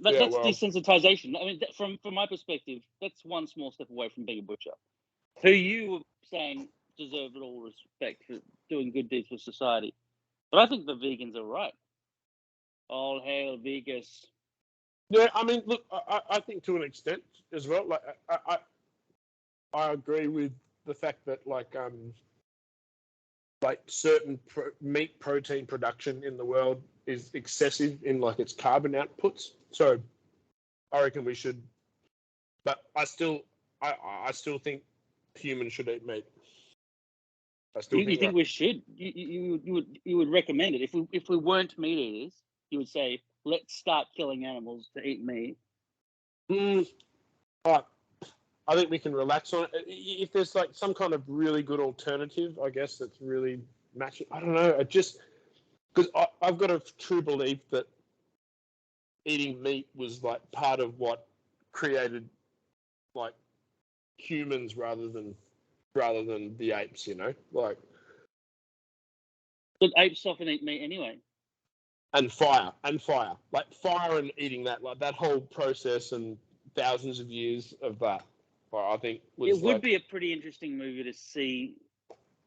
That's desensitization. I mean, from my perspective, that's one small step away from being a butcher, who you were saying deserved all respect for doing good deeds for society. But I think the vegans are right. All hail vegas. Yeah, I mean, look, I think to an extent as well. Like, I agree with the fact that like certain meat protein production in the world is excessive in like its carbon outputs. So I reckon we should, but I still think humans should eat meat. You think we should? You would recommend it if we weren't meat eaters? You would say, let's start killing animals to eat meat. I think we can relax on it. If there's like some kind of really good alternative, I guess that's really matching. I don't know. It just because I've got a true belief that eating meat was like part of what created like humans rather than the apes. You know, like. But apes often eat meat anyway. And fire, like fire and eating that, like that whole process and thousands of years of that. I think it would be a pretty interesting movie to see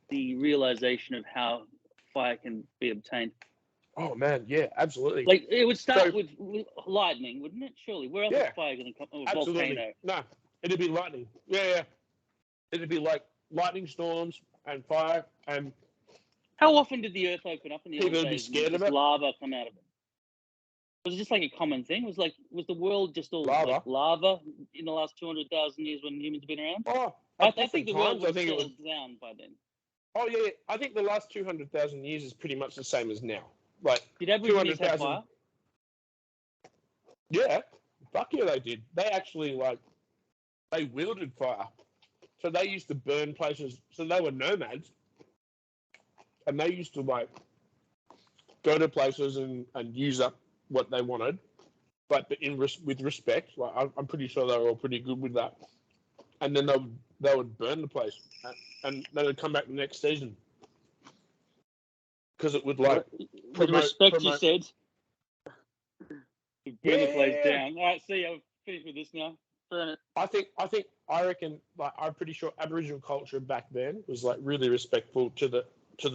the realization of how fire can be obtained. Oh man, yeah, absolutely. Like it would start with lightning, wouldn't it? Surely, where else is fire going to come? Oh, absolutely. Volcano. No, it'd be lightning. Yeah. It'd be like lightning storms and fire. And how often did the Earth open up in the people old would be days scared and of it? Lava come out of it? Was it just like a common thing? Was the world just all lava? Like lava in the last 200,000 years when humans have been around? Oh, I think the world was settled down by then. Oh yeah, I think the last 200,000 years is pretty much the same as now. Like did Aborigines have fire? Yeah, fuck yeah, they did. They actually they wielded fire, so they used to burn places. So they were nomads, and they used to go to places and use up what they wanted, but with respect. Like I'm pretty sure they were all pretty good with that. And then they would burn the place, and they would come back the next season because it would with respect. You said you burn the place down. All right, see, I've finished with this now. Burn it. I reckon I'm pretty sure Aboriginal culture back then was really respectful to the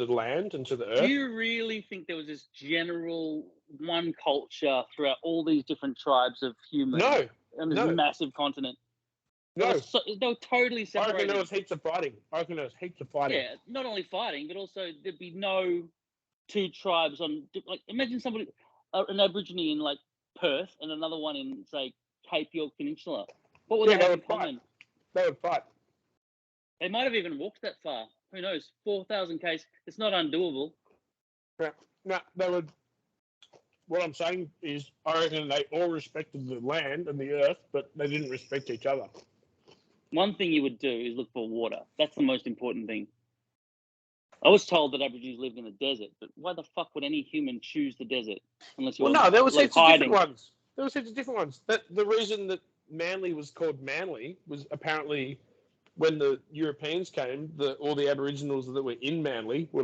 land and to the earth. Do you really think there was this general one culture throughout all these different tribes of humans? No. On this massive continent? No. They were totally separated. I reckon there was heaps of fighting. Yeah, not only fighting, but also there'd be no two tribes on. Like, imagine somebody, an Aborigine in Perth and another one in, say, Cape York Peninsula. What would they have in common? They would fight. They might have even walked that far. Who knows? 4,000 k's. It's not undoable. Yeah. No, they would. What I'm saying is, I reckon they all respected the land and the earth, but they didn't respect each other. One thing you would do is look for water. That's the most important thing. I was told that Aborigines lived in the desert, but why the fuck would any human choose the desert unless you're there was heaps of different ones. There was heaps of different ones. The reason that Manly was called Manly was apparently when the Europeans came, all the Aboriginals that were in Manly were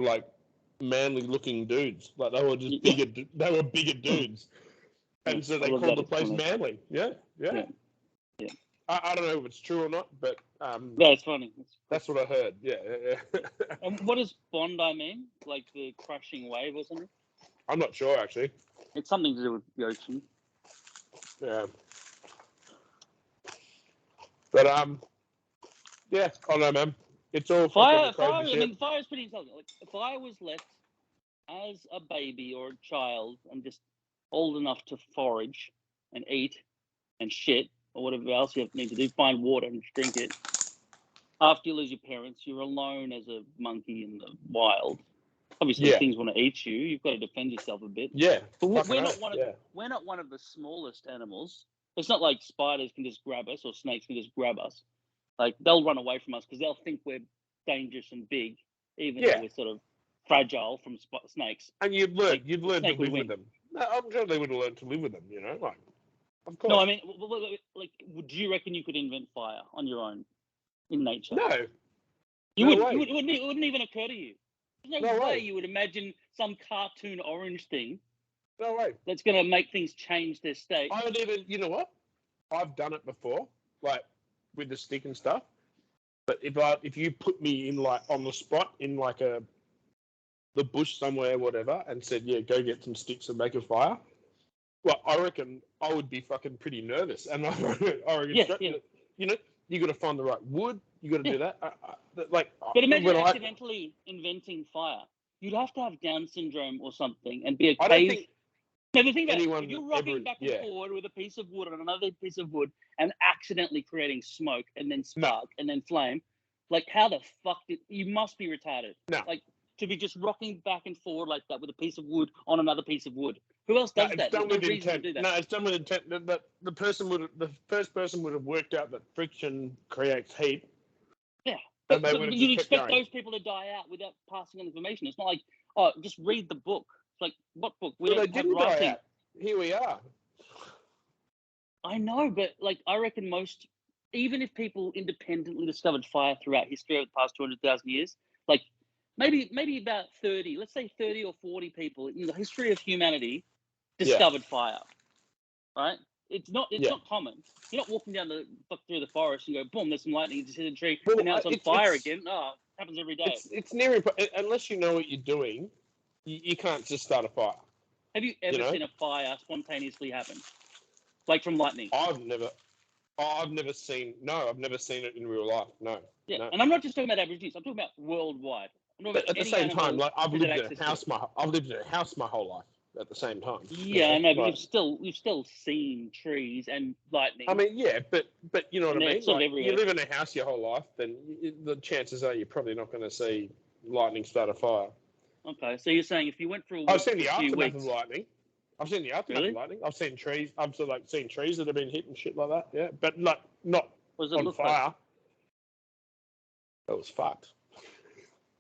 manly-looking dudes. They were just bigger. They were bigger dudes, and so they called the place Manly. Yeah. I don't know if it's true or not, but yeah, it's funny. That's what I heard. Yeah. And what does Bondi mean? Like the crushing wave or something? I'm not sure actually. It's something to do with the ocean. Yeah. But yeah, I don't know, man. It's all fire. Crazy I shit. mean, fire is pretty intelligent. Like, if I was left as a baby or a child and just old enough to forage and eat and shit or whatever else you need to do, find water and drink it. After you lose your parents, you're alone as a monkey in the wild. Obviously, things want to eat you. You've got to defend yourself a bit. Yeah, but we're not one of the smallest animals. It's not like spiders can just grab us or snakes can just grab us. Like, they'll run away from us because they'll think we're dangerous and big, even though we're sort of fragile from snakes. And you'd learn to live with them. No, I'm sure they would have learned to live with them. Of course. No, I mean, would you reckon you could invent fire on your own in nature? No. You wouldn't. It wouldn't even occur to you. There's no way way you would imagine some cartoon orange thing No way. That's going to make things change their state. I don't even. You know what? I've done it before, like with the stick and stuff. But if you put me in like on the spot in like the bush somewhere, whatever, and said, yeah, go get some sticks and make a fire. Well, I reckon I would be fucking pretty nervous, and I reckon, you know, you got to find the right wood. You got to do that. But imagine accidentally inventing fire. You'd have to have Down syndrome or something, and be a cave. I don't think. No, the thing about it, if you're rocking back and forward with a piece of wood and another piece of wood, and accidentally creating smoke and then spark and then flame, like how the fuck you must be retarded. No. Like to be just rocking back and forward like that with a piece of wood on another piece of wood. Who else does that? There's no reason to do that. No, it's done with intent. The first person would have worked out that friction creates heat. Yeah. But you'd expect those people to die out without passing on information. It's not like, oh, just read the book. It's like, what book? We don't have writing. Here we are. I know, but like I reckon even if people independently discovered fire throughout history over the past 200,000 years, like maybe about 30, let's say 30 or 40 people in the history of humanity discovered fire, right? It's not common. You're not walking down through the forest and go, boom, there's some lightning, you just hit a tree, and now it's on fire again. Oh, it happens every day. It's near, unless you know what you're doing, you can't just start a fire. Have you ever seen a fire spontaneously happen? Like from lightning? I've never seen it in real life. No. Yeah, no. And I'm not just talking about Aborigines. I'm talking about worldwide. But at the same time, like I've lived in a house my whole life. At the same time. Yeah, I know, but you've still seen trees and lightning. I mean, yeah, but you know what I mean. Like, you live in a house your whole life, then the chances are you're probably not going to see lightning start a fire. Okay, so you're saying if you went through I've seen the aftermath of lightning. I've seen the aftermath of lightning. I've seen trees. I've seen trees that have been hit and shit like that. Yeah, but like not on fire. That was fucked.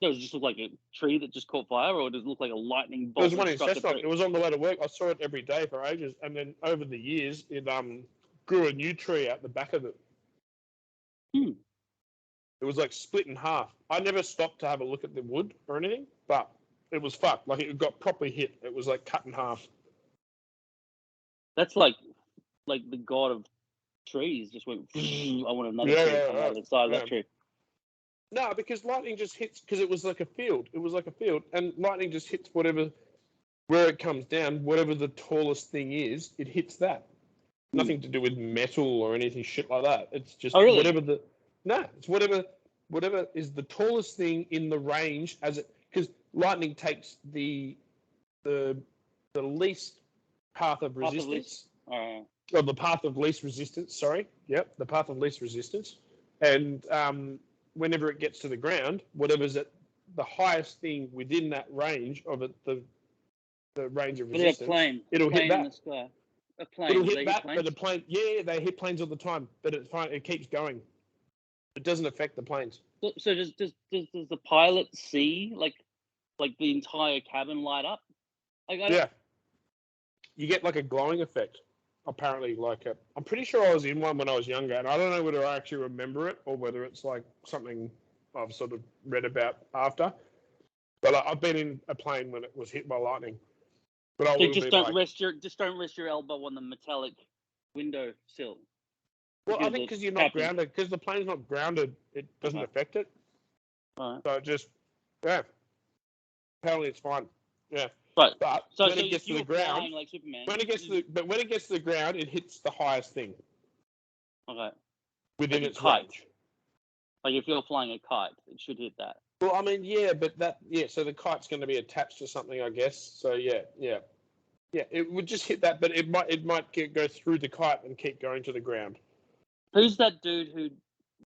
Does it just look like a tree that just caught fire, or does it look like a lightning bolt? There was one in Chestnut. It was on the way to work. I saw it every day for ages, and then over the years, it grew a new tree out the back of it. It was like split in half. I never stopped to have a look at the wood or anything, but it was fucked. Like it got properly hit. It was like cut in half. That's like the god of trees just went. I want another tree on the other side of that tree. No, because lightning just hits, because it was like a field. It was like a field, and lightning just hits where it comes down, whatever the tallest thing is, it hits that. Nothing to do with metal or anything shit like that. It's just whatever it's whatever is the tallest thing in the range because lightning takes the least path of resistance. Or the path of least resistance, sorry. Yep, the path of least resistance. And whenever it gets to the ground, whatever's at the highest thing within that range of it, the range of resistance, it'll hit that. In the sky. A plane. It'll hit that, but a plane. Yeah, they hit planes all the time, but it keeps going. It doesn't affect the planes. So does the pilot see like the entire cabin light up? Yeah. You get like a glowing effect. Apparently, I'm pretty sure I was in one when I was younger, and I don't know whether I actually remember it or whether it's like something I've sort of read about after. But I've been in a plane when it was hit by lightning. But I just don't rest your elbow on the metallic window sill. Well, I think because you're not grounded, because the plane's not grounded, it doesn't affect it. All right. So apparently it's fine. Yeah. Right. But so when it gets to the ground, like Superman, when it gets to the ground, it hits the highest thing. Okay. Within its range. Like if you're flying a kite, it should hit that. Well, I mean, yeah, but so the kite's going to be attached to something, I guess. So yeah, it would just hit that, but it might go through the kite and keep going to the ground. Who's that dude who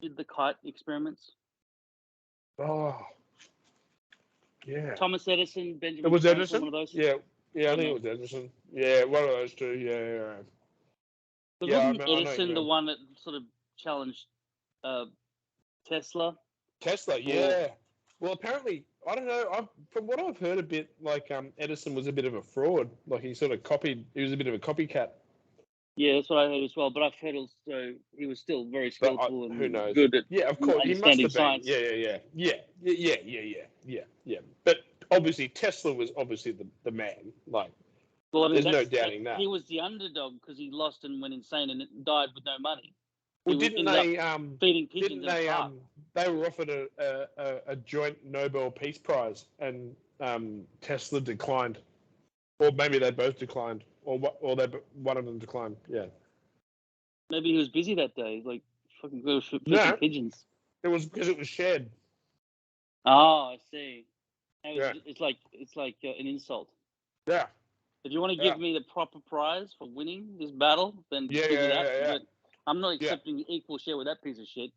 did the kite experiments? Oh. Yeah. Thomas Edison, Benjamin. It was Franklin, Edison? One of those? Yeah, I think it was Edison. Yeah, one of those two. Yeah. But wasn't Edison the one that sort of challenged Tesla? Tesla, yeah. Well, apparently, I don't know. From what I've heard a bit, like Edison was a bit of a fraud. Like he was a bit of a copycat. Yeah, that's what I heard as well. But I've heard also he was still very skillful and who knows? Good at of course, he must have science. been. Yeah. But obviously, Tesla was obviously the man. Like Well, I mean, There's no doubting that. He was the underdog because he lost and went insane and died with no money. Well, didn't they feeding pigeons in a park? They were offered a joint Nobel Peace Prize, and Tesla declined, or maybe they both declined, or one of them declined. Yeah. Maybe he was busy that day, like fucking flipping pigeons. It was because it was shared. Oh, I see. It's like an insult. Yeah. If you want to give me the proper prize for winning this battle, then give me that. Yeah. But I'm not accepting equal share with that piece of shit.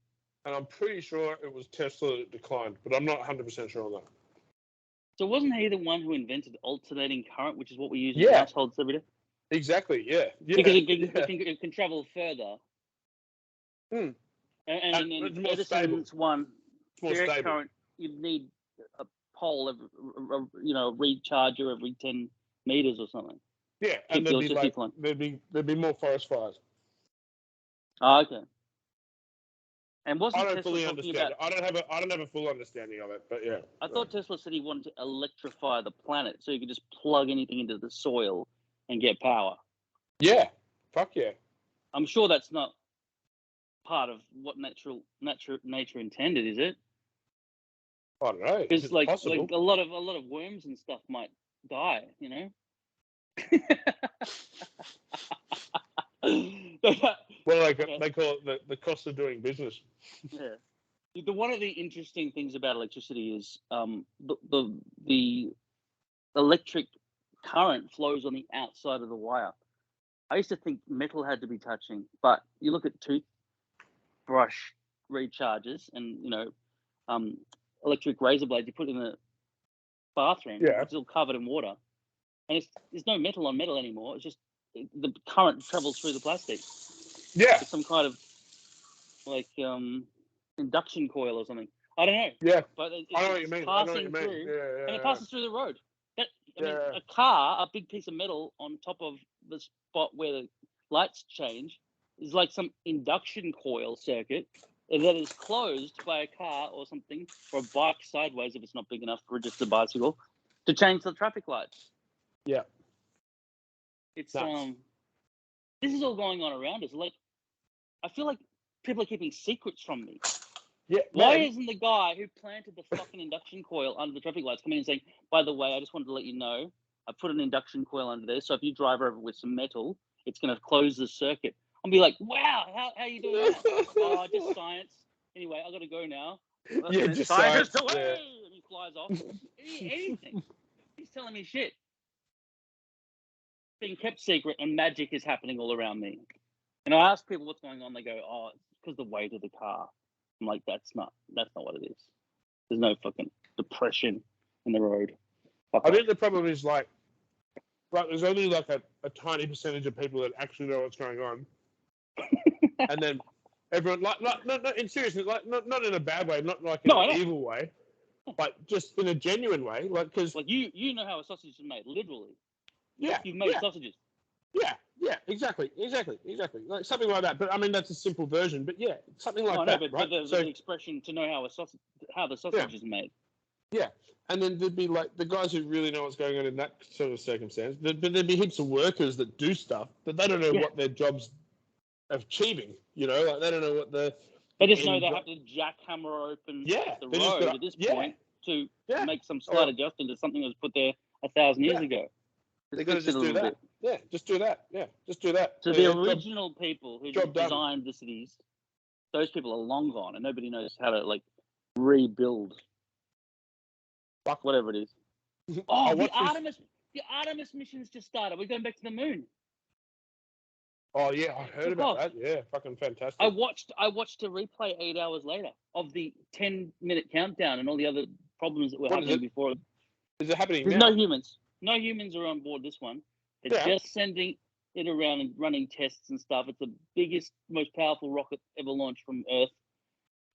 And I'm pretty sure it was Tesla that declined, but I'm not 100% sure on that. So wasn't he the one who invented alternating current, which is what we use in households every day? Exactly, yeah. Because it can travel further. And in Edison's one, direct current, you'd need a pole, a recharger every 10 meters or something. Yeah, and there'd be more forest fires. Oh, okay. And I don't fully understand. I don't have a full understanding of it, but yeah. I thought Tesla said he wanted to electrify the planet, so you could just plug anything into the soil and get power. Yeah, fuck yeah. I'm sure that's not part of what nature intended, is it? I don't know. Because like a lot of worms and stuff might die, you know. Well, they call it the cost of doing business. Yeah. One of the interesting things about electricity is the electric current flows on the outside of the wire. I used to think metal had to be touching, but you look at toothbrush recharges and electric razor blades you put in the bathroom. It's all covered in water, and there's no metal on metal anymore. It's just the current travels through the plastic. Yeah, it's some kind of like induction coil or something. I don't know. Yeah, but I know what you mean. Passing through, and it passes through the road. A car, a big piece of metal on top of the spot where the lights change, is like some induction coil circuit that is closed by a car or something, or a bike sideways if it's not big enough for just a bicycle, to change the traffic lights. Yeah. It's this is all going on around us. Like, I feel like people are keeping secrets from me. Yeah. Why isn't the guy who planted the fucking induction coil under the traffic lights coming in and saying, by the way, I just wanted to let you know, I put an induction coil under there, so if you drive over with some metal, it's going to close the circuit. I'll be like, wow, how are you doing that? Oh, just science. Anyway, I got to go now. Yeah, just science. Away! Yeah. And he flies off. Anything. He's telling me shit. Being kept secret, and magic is happening all around me. And I ask people what's going on. They go, oh, it's because the weight of the car. I'm like, that's not what it is. There's no fucking depression in the road. I think the problem is there's only like a tiny percentage of people that actually know what's going on, and then everyone not in seriousness, not in a bad way, not like in an evil way, but just in a genuine way, because you know how a sausage is made, literally. Yeah, you've made sausages. Yeah, exactly, like something like that. But I mean, that's a simple version. But yeah, something like that, right? But the expression to know how the sausage is made. Yeah, and then there'd be like the guys who really know what's going on in that sort of circumstance. But there'd be heaps of workers that do stuff, but they don't know what their job's achieving. You know, like they don't know what They just know they have to jackhammer open the road at this point to make some slight adjustment to something that was put there 1,000 years ago. They got to just do that. Bit. Yeah, just do that. Yeah, just do that. So the original people who designed the cities, those people are long gone, and nobody knows how to rebuild. Fuck whatever it is. Oh, the Artemis mission's just started. We're going back to the moon. Oh yeah, I heard about that. Yeah, fucking fantastic. I watched a replay 8 hours later of the 10-minute countdown and all the other problems that were happening before. Is it happening now? No humans. No humans are on board this one. They're just sending it around and running tests and stuff. It's the biggest, most powerful rocket ever launched from Earth,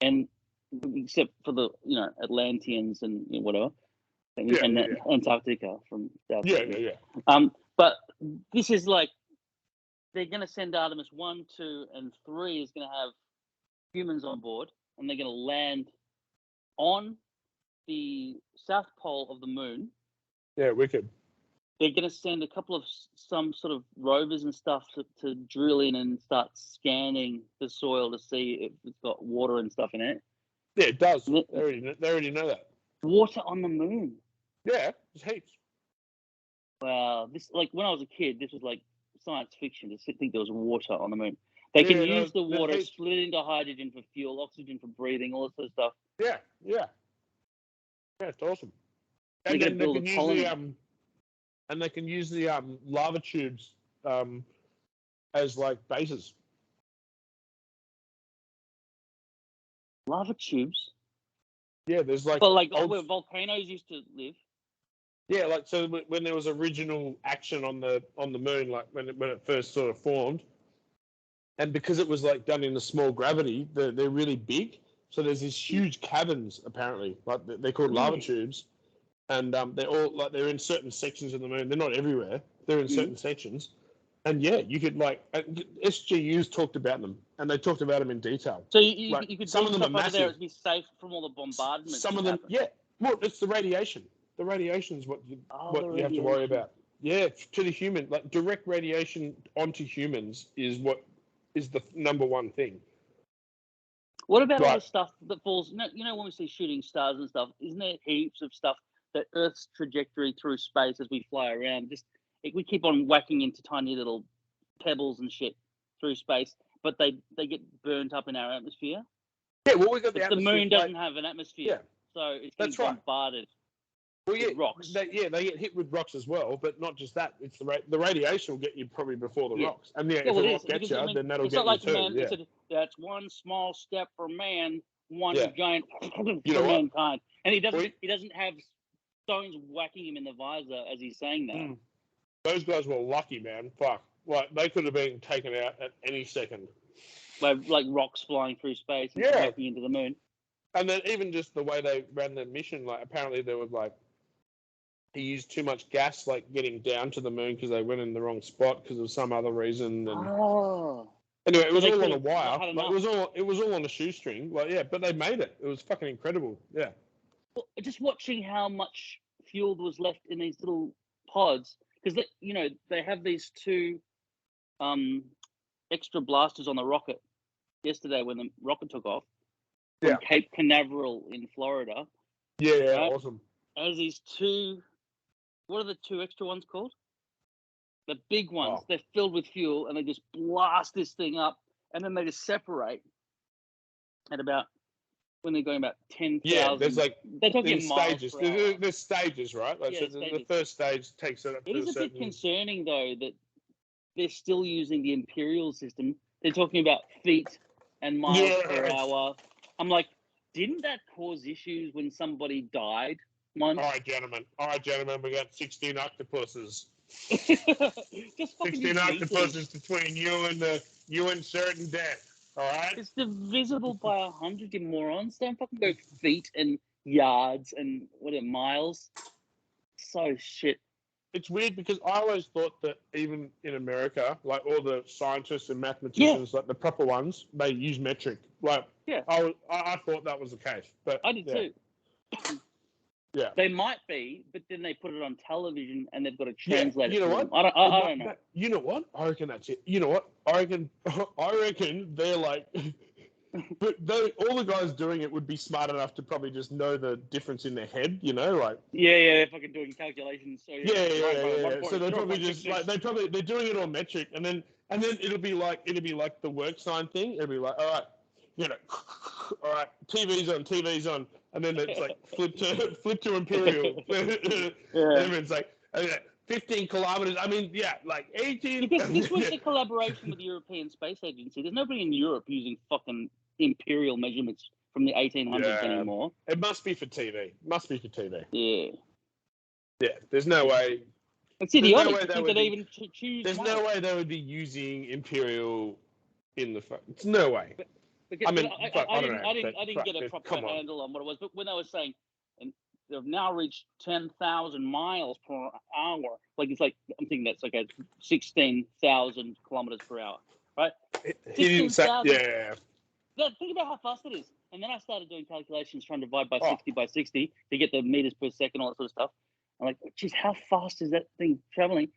and except for the Atlanteans and whatever, and Antarctica from South. Yeah. But this is like they're going to send Artemis 1, 2, and 3 is going to have humans on board, and they're going to land on the south pole of the moon. Yeah, wicked. they're going to send a couple of some sort of rovers and stuff to drill in and start scanning the soil to see if it's got water and stuff in it. Yeah, it does. They already know that. Water on the moon. Yeah, there's heaps. Wow, this like when I was a kid, this was like science fiction to think there was water on the moon. They can use the water, split it into hydrogen for fuel, oxygen for breathing, all that sort of stuff. Yeah. Yeah, it's awesome. And then they can use the lava tubes as like bases. Lava tubes? Yeah, there's like. But like where volcanoes used to live. Yeah, like so when there was original action on the moon, like when it first sort of formed, and because it was like done in a small gravity, they're really big. So there's these huge caverns apparently, like they're called lava tubes, and they're all like they're in certain sections of the moon. They're not everywhere. They're in certain sections, and yeah, you could like SGU's talked about them, and they talked about them in detail. So you could some of them are massive. there to be safe from all the bombardment. Some of them, yeah. Well, it's the radiation. The radiation is what you have to worry about. Yeah, to the human, like direct radiation onto humans is the number one thing. What about all the stuff that falls? You know, when we see shooting stars and stuff, isn't there heaps of stuff that Earth's trajectory through space as we fly around? We keep on whacking into tiny little pebbles and shit through space, but they get burnt up in our atmosphere. Yeah, well, we got the atmosphere. The moon doesn't have an atmosphere, so it's getting bombarded. Well, yeah, rocks. They get hit with rocks as well, but not just that. It's the radiation will get you probably before the rocks, and if a rock gets you, then that'll get you too. That's one small step for man, one giant for mankind. And he doesn't have stones whacking him in the visor as he's saying that. Those guys were lucky, man. Fuck, like they could have been taken out at any second. Like rocks flying through space and whacking into the moon. And then even just the way they ran the mission, like apparently there was like. He used too much gas, like getting down to the moon because they went in the wrong spot because of some other reason. And anyway, it was all on a wire. Like, it was all on a shoestring. Like but they made it. It was fucking incredible. Yeah. Well, just watching how much fuel was left in these little pods because they have these two extra blasters on the rocket. Yesterday, when the rocket took off from Cape Canaveral in Florida. Yeah, awesome. As these two. What are the two extra ones called? The big ones. They're filled with fuel, and they just blast this thing up, and then they just separate at about when they're going about 10,000. Yeah, there's like they're talking stages. There's stages, right? Like, so the first stage takes it up. It is a bit concerning though that they're still using the imperial system. They're talking about feet and miles per hour. I'm like, didn't that cause issues when somebody died? All right, gentlemen. We got 16 octopuses. Just 16 octopuses between you and certain death. All right. It's divisible by 100, you morons. Don't fucking go feet and yards and miles. So shit. It's weird because I always thought that even in America, like all the scientists and mathematicians, like the proper ones, they use metric. Like, I thought that was the case, but I did too. Yeah, they might be, but then they put it on television and they've got to translate it. You know what? I don't know. You know what? I reckon that's it. You know what? I reckon they're like, but all the guys doing it would be smart enough to probably just know the difference in their head. You know, like they're fucking doing calculations. So So they're probably just like they're doing it on metric, and then it'll be like the work sign thing. It'll be like, all right, all right, TV's on. And then it's like flip to Imperial. And everyone's like, 15 kilometers. I mean, like 18. Because this was the collaboration with the European Space Agency. There's nobody in Europe using fucking imperial measurements from the 1800s anymore. It must be for TV. Yeah. Yeah, there's no way. It's idiotic to think that even choose. There's no way they would be using imperial in the. It's no way. I didn't get a proper handle on what it was, but when I was saying, and they've now reached 10,000 miles per hour, like it's like I'm thinking that's like 16,000 kilometers per hour, right? He didn't say, Think about how fast it is. And then I started doing calculations trying to divide by 60 by 60 to get the meters per second, all that sort of stuff. I'm like, geez, how fast is that thing traveling?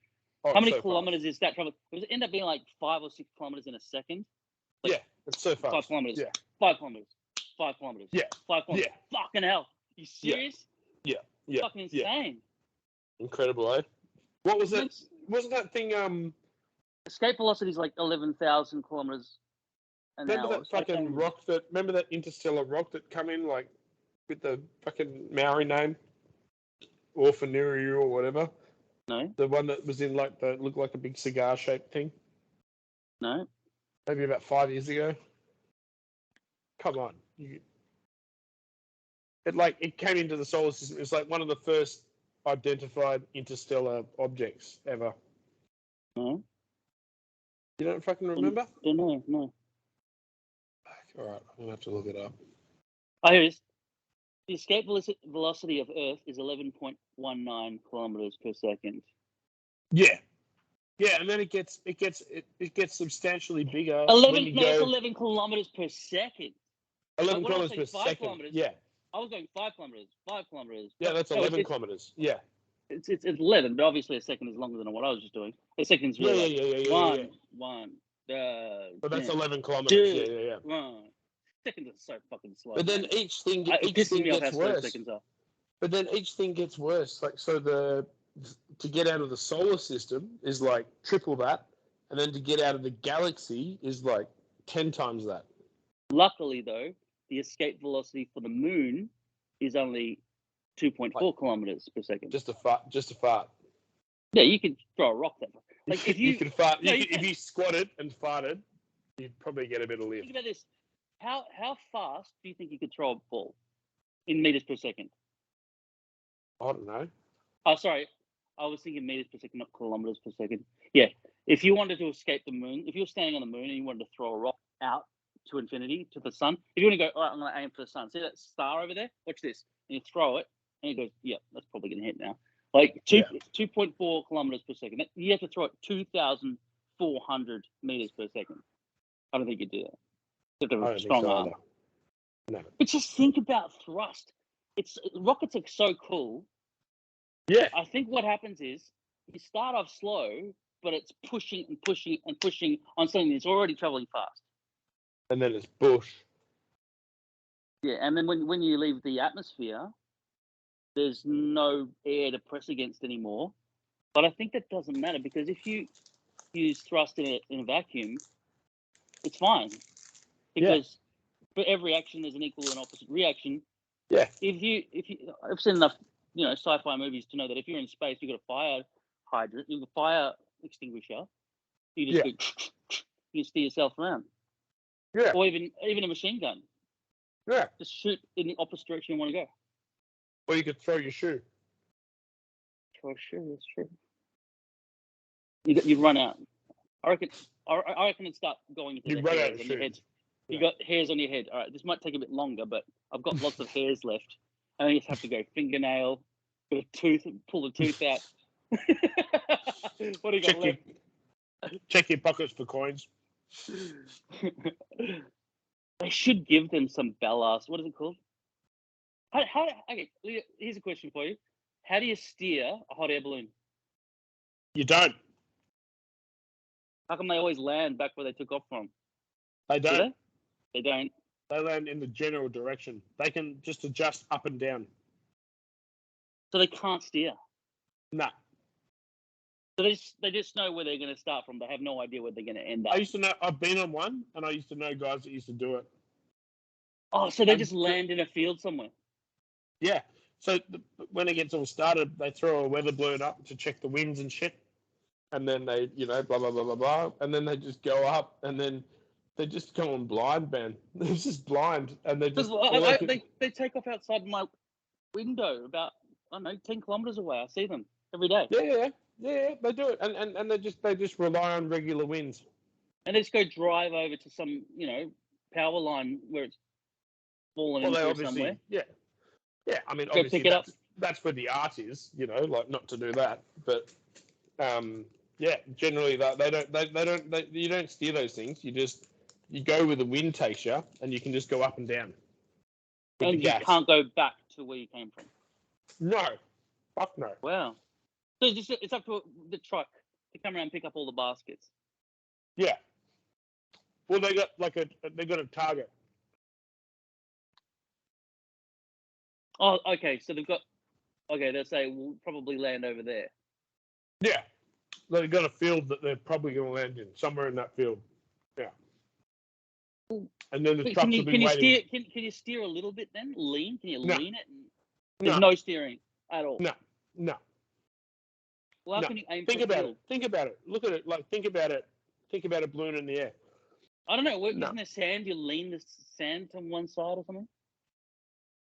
Oh, how many so kilometers fast. is that traveling? Does it end up being like 5 or 6 kilometers in a second? Yeah, it's so fast. 5 kilometers. Yeah. 5 kilometers. 5 kilometers. Yeah. 5 kilometers. Yeah. Fucking hell. You serious? Yeah. Yeah. Fucking insane. Incredible, eh? What was it? Wasn't that thing? Escape velocity is like 11,000 kilometers an hour. Remember that fucking rock that? Remember that interstellar rock that come in like with the fucking Maori name, Orphaniriu or whatever? No. The one that was in like the looked like a big cigar shaped thing. No. Maybe about 5 years ago. Come on. It came into the solar system. It was like one of the first identified interstellar objects ever. No. You don't fucking remember? Don't know. No. All right, I'm gonna have to look it up. Oh, here it is. The escape velocity of Earth is 11.19 kilometers per second. Yeah, and then it gets substantially bigger. 11 kilometers per second. 11 kilometers per second. Kilometers, yeah. I was going 5 kilometers. 5 kilometers. Yeah, that's 11 kilometers. Yeah. It's 11, but obviously a second is longer than what I was just doing. A second's really one. But that's 11 kilometers. Two, yeah. One. Seconds are so fucking slow. But then each thing gets worse. But then each thing gets worse. Like to get out of the solar system is like triple that, and then to get out of the galaxy is like 10 times that. Luckily, though, the escape velocity for the moon is only 2.4 kilometers per second. Just a fart. Yeah, you could throw a rock that far. Like if you could fart. If you squatted and farted, you'd probably get a bit of lift. Think about this. How fast do you think you could throw a ball in meters per second? I don't know. Oh, sorry. I was thinking meters per second, not kilometers per second. Yeah. If you wanted to escape the moon, if you were standing on the moon and you wanted to throw a rock out to infinity, to the sun, if you want to go, all right, I'm going to aim for the sun. See that star over there? Watch this. And you throw it, and it goes, yeah, that's probably going to hit now. Like 2.4 kilometers per second. You have to throw it 2,400 meters per second. I don't think you'd do that. You have to have a strong arm. No. But just think about thrust. Rockets are so cool. Yeah. I think what happens is you start off slow, but it's pushing and pushing and pushing on something that's already traveling fast. And then it's bush. Yeah, and then when you leave the atmosphere, there's no air to press against anymore. But I think that doesn't matter because if you use thrust in a vacuum, it's fine. Because for every action, there's an equal and opposite reaction. Yeah. I've seen enough, sci-fi movies to know that if you're in space, you've got a fire hydrant, you've got a fire extinguisher. You just go, you steer yourself around. Yeah. Or even a machine gun. Yeah. Just shoot in the opposite direction you want to go. Or you could throw your shoe. Throw a shoe, that's true. You run out. I reckon it'd start going into the hairs on your head. You got hairs on your head. All right, this might take a bit longer, but I've got lots of hairs left. I just have to go fingernail, put a tooth, pull the tooth out. What do you got left? Check your pockets for coins. They should give them some ballast. What is it called? Okay, here's a question for you. How do you steer a hot air balloon? You don't. How come they always land back where they took off from? They don't. They don't. They land in the general direction. They can just adjust up and down. So they can't steer? No. So they just know where they're going to start from. They have no idea where they're going to end up. I used to know. I've been on one, and I used to know guys that used to do it. Oh, so they just land in a field somewhere? Yeah. So when it gets all started, they throw a weather balloon up to check the winds and shit. And then they, blah, blah, blah, blah, blah. And then they just go up, and then they just go on blind, man. They're just blind. And they just... They take off outside my window about, 10 kilometers away. I see them every day. Yeah, they do it. And they just rely on regular winds. And they just go drive over to some, power line where it's fallen into somewhere. Yeah. I mean, go obviously pick it up. That's where the art is, like not to do that. But generally you don't steer those things. You go where the wind takes you, and you can just go up and down. And you can't go back to where you came from. No, Fuck no. Wow. So it's up to the truck to come around and pick up all the baskets. Yeah. Well, they got a target. Oh, okay. So they've got. Okay, they'll say we'll probably land over there. Yeah. They've got a field that they're probably going to land in, somewhere in that field. Yeah. And then the trucks will be waiting. Can you steer a little bit then? Lean? Can you No. lean it? There's no steering at all. No. Well, how can you aim Think for about field? it. Think about it. Look at it. Like, think about it. Think about a balloon in the air. I don't know. Isn't there sand? You lean the sand to one side or something?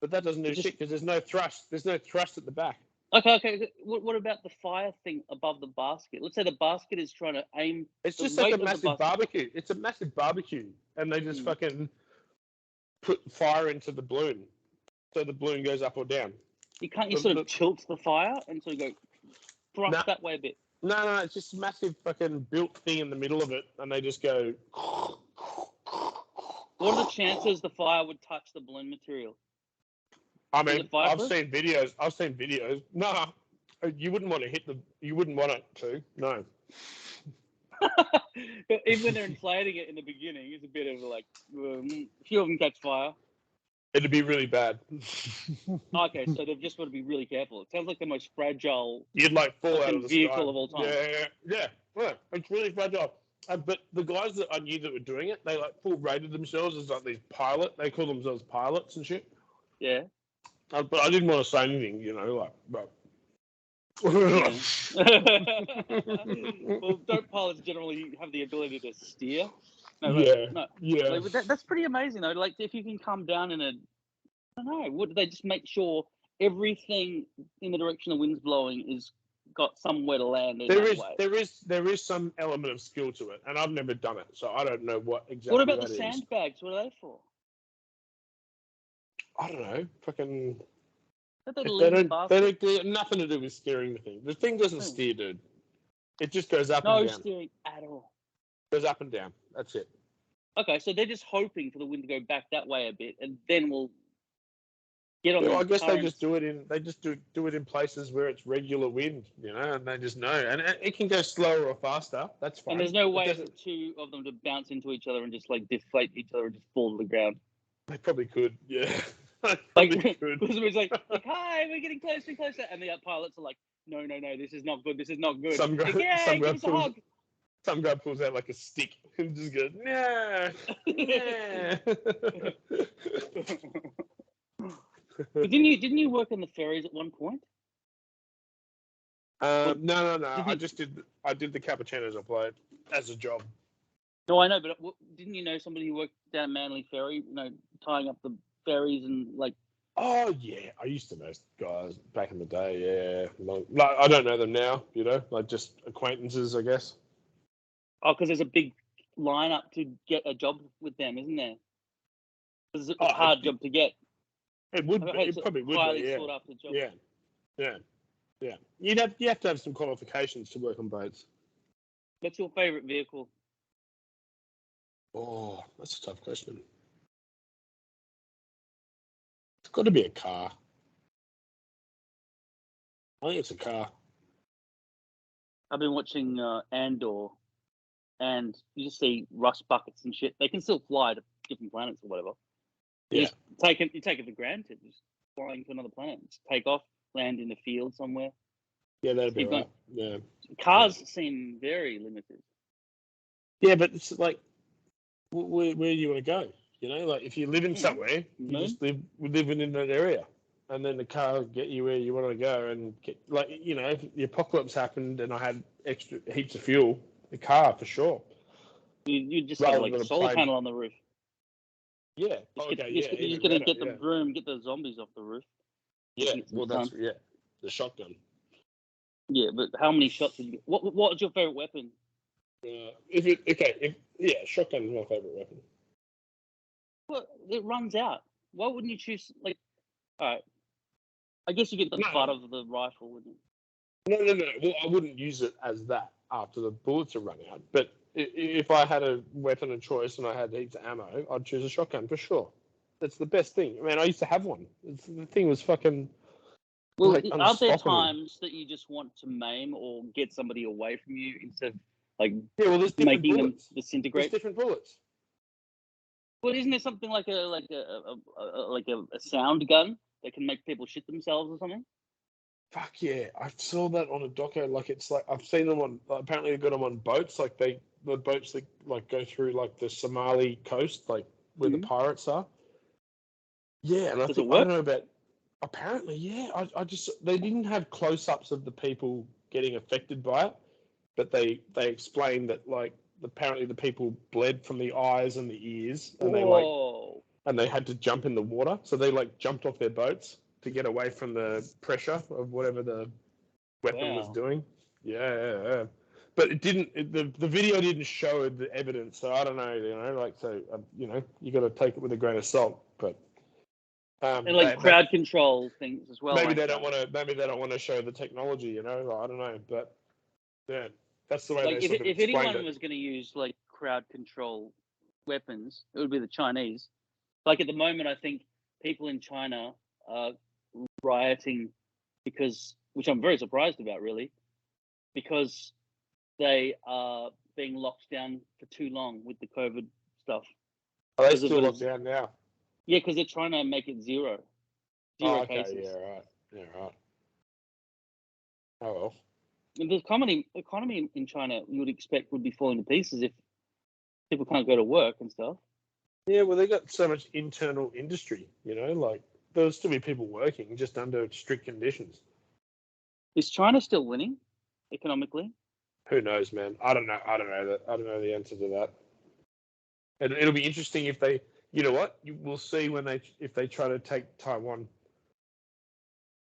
But that doesn't do shit because there's no thrust. There's no thrust at the back. Okay. What about the fire thing above the basket? Let's say the basket is trying to aim. It's just like a massive barbecue. It's a massive barbecue, and they just fucking put fire into the balloon, so the balloon goes up or down. You can't. You sort of tilt the fire, and so you go thrust that way a bit. No, it's just a massive fucking built thing in the middle of it, and they just go. What are the chances the fire would touch the balloon material? I mean, I've seen videos. No, you wouldn't want to hit the. You wouldn't want it to. No. But even when they're inflating it in the beginning, it's a bit of like a few of them catch fire. It'd be really bad. Okay, so they've just got to be really careful. It sounds like the most fragile. You'd like fall out of the vehicle sky. Of all time. Yeah. It's really fragile. But the guys that I knew that were doing it, they like full rated themselves as like these pilot. They call themselves pilots and shit. Yeah. But I didn't want to say anything, like. But... Well, don't pilots generally have the ability to steer? No. Yeah. Like, that's pretty amazing though. Like if you can come down in I don't know. Would they just make sure everything in the direction the wind's blowing is got somewhere to land? There is some element of skill to it, and I've never done it, so I don't know what exactly. What about the sandbags? What are they for? I don't know. Fucking. They don't nothing to do with steering the thing. The thing doesn't steer, dude. It just goes up and down. No steering at all. Goes up and down. That's it. Okay, so they're just hoping for the wind to go back that way a bit, and then we'll get on. I guess they just do it in places where it's regular wind, and they just know, and it can go slower or faster. That's fine. And there's no way for two of them to bounce into each other and just like deflate each other and just fall to the ground. They probably could, yeah. It's like, hi, we're getting closer and closer, and the pilots are like, no, this is not good. This is not good. Some guy, give us a hug. Some guy pulls out like a stick and just goes, nah. But didn't you work on the ferries at one point? No. I did the cappuccinos I played as a job. No, I know, but didn't you know somebody who worked down Manly Ferry? Tying up the ferries and like. Oh yeah, I used to know guys back in the day. Yeah, I don't know them now. Like just acquaintances, I guess. Oh, because there's a big lineup to get a job with them, isn't there? It's a hard job to get. It would. It probably would. Highly sought after job. Yeah. You have to have some qualifications to work on boats. What's your favourite vehicle? Oh, that's a tough question. It's got to be a car. I think it's a car. I've been watching Andor, and you just see rust buckets and shit. They can still fly to different planets or whatever. You take it for granted. Just flying to another planet, just take off, land in a field somewhere. Yeah, that'd be right. Yeah. Cars seem very limited. Yeah, but it's like, where do you want to go? Like if you live in somewhere, you just live in that area, and then the car will get you where you want to go. And get, like, if the apocalypse happened and I had extra heaps of fuel, the car for sure. You just have like a solar panel on the roof. Yeah. You're gonna get the broom, get the zombies off the roof. Yeah. Well, the shotgun. Yeah, but how many shots did you get? What's your favorite weapon? Shotgun is my favorite weapon. Well, it runs out. Why wouldn't you choose all right? I guess you get the butt of the rifle, wouldn't you? No. Well, I wouldn't use it as that after the bullets are run out. But if I had a weapon of choice and I had heaps of ammo, I'd choose a shotgun for sure. That's the best thing. I mean, I used to have one. The thing was fucking Well, like aren't there unstoppable. times that you just want to maim or get somebody away from you instead of like there's different making bullets. them disintegrate? There's different bullets. Well, isn't there something like a sound gun that can make people shit themselves or something? Fuck yeah! I saw that on a doco. Like it's like I've seen them on. Apparently, they got them on boats. Like the boats that like go through like the Somali coast, like where the pirates are. Yeah, and I don't know about. Apparently, yeah. I just they didn't have close-ups of the people getting affected by it, but they explained that like apparently the people bled from the eyes and the ears, and they had to jump in the water. So they like jumped off their boats to get away from the pressure of whatever the weapon was doing. Yeah. But it didn't. The video didn't show the evidence, so I don't know. You got to take it with a grain of salt. But and like crowd control things as well. Maybe they don't want to. Maybe they don't want to show the technology. I don't know. But yeah, that's the way like they sort of if explained anyone it. was going to use like crowd control weapons, it would be the Chinese. Like at the moment, I think people in China are rioting because, which I'm very surprised about, really, because they are being locked down for too long with the COVID stuff. Are they still locked down now? Yeah, because they're trying to make it zero cases. Yeah, right. Oh well. And the economy in China, you would expect, would be falling to pieces if people can't go to work and stuff. Yeah, well, they got so much internal industry, like there'll still be people working just under strict conditions. Is China still winning economically? Who knows, man? I don't know. I don't know the answer to that. And it'll be interesting if they, you know what? We'll see if they try to take Taiwan.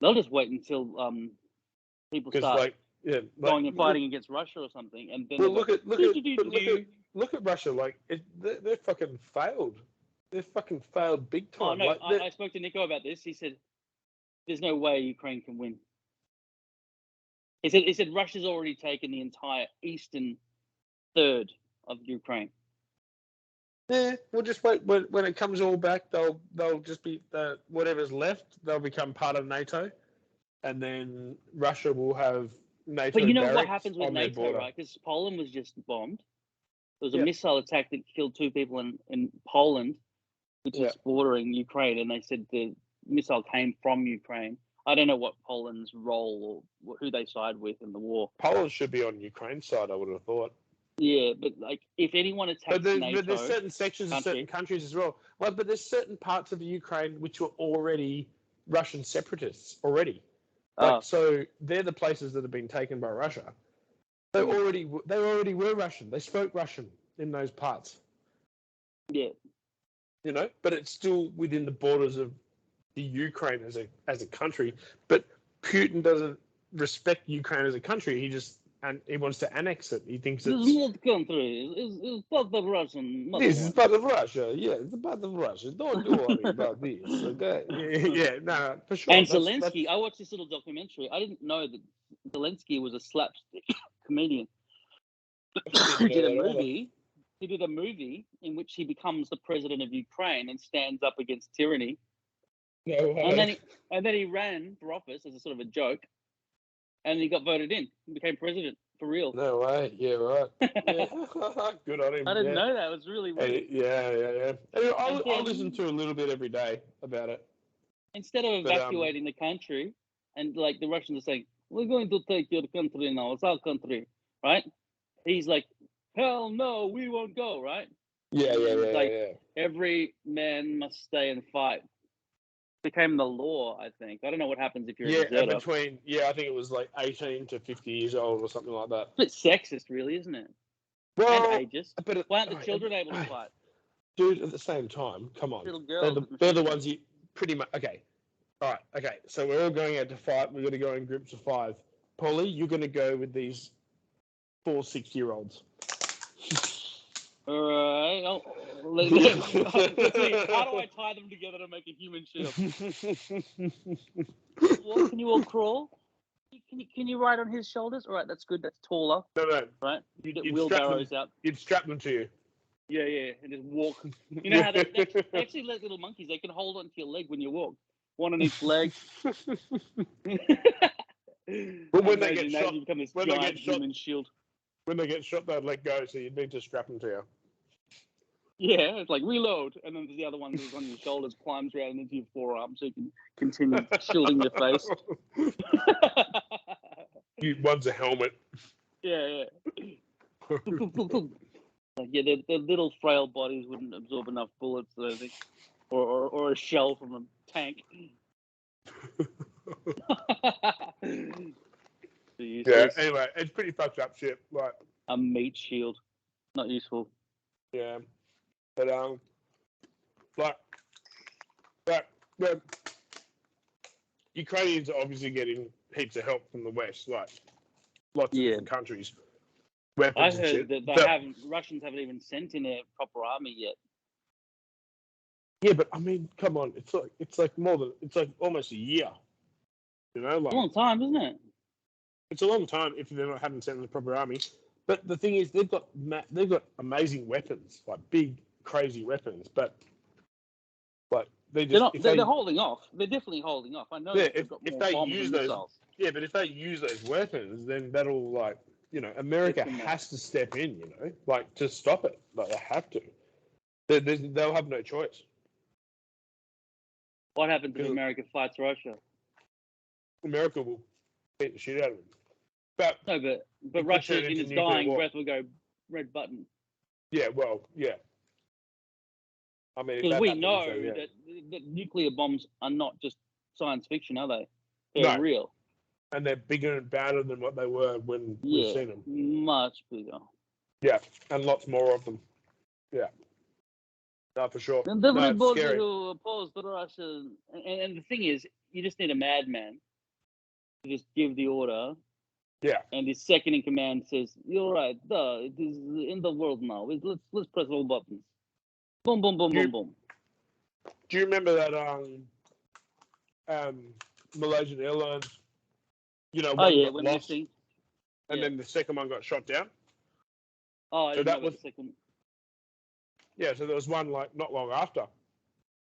They'll just wait until people start going and fighting against Russia or something, and then look at Russia. Like they're fucking failed. They're fucking failed big time. Oh no, I spoke to Nico about this. He said, "There's no way Ukraine can win." He said Russia's already taken the entire eastern third of Ukraine. Yeah, we'll just wait. When it comes all back, they'll just be whatever's left. They'll become part of NATO, and then Russia will have NATO. But you know what happens with NATO, right? Because Poland was just bombed. There was a missile attack that killed 2 people in Poland, which is bordering Ukraine, and they said the missile came from Ukraine. I don't know what Poland's role or who they side with in the war. Poland should be on Ukraine's side, I would have thought. Yeah, but like if anyone attacks NATO, but there's certain sections of certain countries as well. Well, but there's certain parts of the Ukraine which were already Russian separatists already. So they're the places that have been taken by Russia. They already were Russian. They spoke Russian in those parts. Yeah. But it's still within the borders of the Ukraine as a country. But Putin doesn't respect Ukraine as a country. He wants to annex it. He thinks it's not country. It's part of Russian. This is part of Russia. Yeah, it's part of Russia. Don't worry about this. Okay. Yeah, no, for sure. And Zelensky, I watched this little documentary. I didn't know that Zelensky was a slapstick comedian. He did a movie in which he becomes the president of Ukraine and stands up against tyranny. No way. And then he ran for office as a sort of a joke, and he got voted in and became president for real. No way. Yeah, right. Yeah. Good on him. I didn't know that. It was really weird. Yeah. Anyway, I'll listen to a little bit every day about it. Instead of evacuating the country, and like the Russians are saying, we're going to take your country now. It's our country, right? He's like, hell no, we won't go, right? Yeah. Every man must stay and fight. Became the law, I think. I don't know what happens if you're a deserter. I think it was like 18 to 50 years old or something like that. It's a bit sexist, really, isn't it? Well, and ageist. But why aren't the children able to fight? Dude, at the same time, come on. Little girls. They're the ones you pretty much. Okay. All right. Okay. So we're all going out to fight. We're going to go in groups of 5. Polly, you're going to go with these 4 6-year-olds. All right. Let's see. How do I tie them together to make a human shield? Well, can you all crawl? Can you ride on his shoulders? All right, that's good. That's taller. No. Right? You'd wheelbarrows out. You'd strap them to you. Yeah, and just walk. You know how they actually let little monkeys, they can hold onto your leg when you walk. one on each leg. But when they get shot, you become this when they giant get shot, human shield. when they get shot, they'd let go, so you'd need to strap them to you. Yeah, it's like reload, and then the other one that's on your shoulders climbs around into your forearm, so you can continue shielding your face. One's a helmet. Yeah. Like, yeah, their little frail bodies wouldn't absorb enough bullets, I think, or a shell from a tank. Yeah. Anyway, it's pretty fucked up shit. Like a meat shield, not useful. Yeah, but like Ukrainians are obviously getting heaps of help from the West, like lots of different countries. Weapons I and shit. heard that Russians haven't even sent in a proper army yet. Yeah, but I mean, come on, it's like almost a year. You know, like a long time, isn't it? It's a long time if they haven't sent in the proper army. But the thing is, they've got amazing weapons, like big, crazy weapons. But like they're holding off. They're definitely holding off. I know. Yeah, they've got if more they bombs use and those, missiles. yeah, but if they use those weapons, then that'll America has to step in, like to stop it. Like they have to. They'll have no choice. What happens if America fights Russia? America will beat the shit out of them. But Russia in its dying breath will go red button. Yeah, well, yeah. I mean, because we know that nuclear bombs are not just science fiction, are they? They're real. And they're bigger and badder than what they were when we've seen them. Much bigger. Yeah, and lots more of them. Yeah. No, for sure. And everybody who opposed Russia, and the thing is, you just need a madman to just give the order. Yeah. And the second in command says, "You're right. It is in the world now. Let's press all buttons. Boom, boom, boom, boom, boom." Do you remember that Malaysian Airlines? One got lost, missing. And then the second one got shot down. Oh, I didn't know the second. Yeah, so there was one like not long after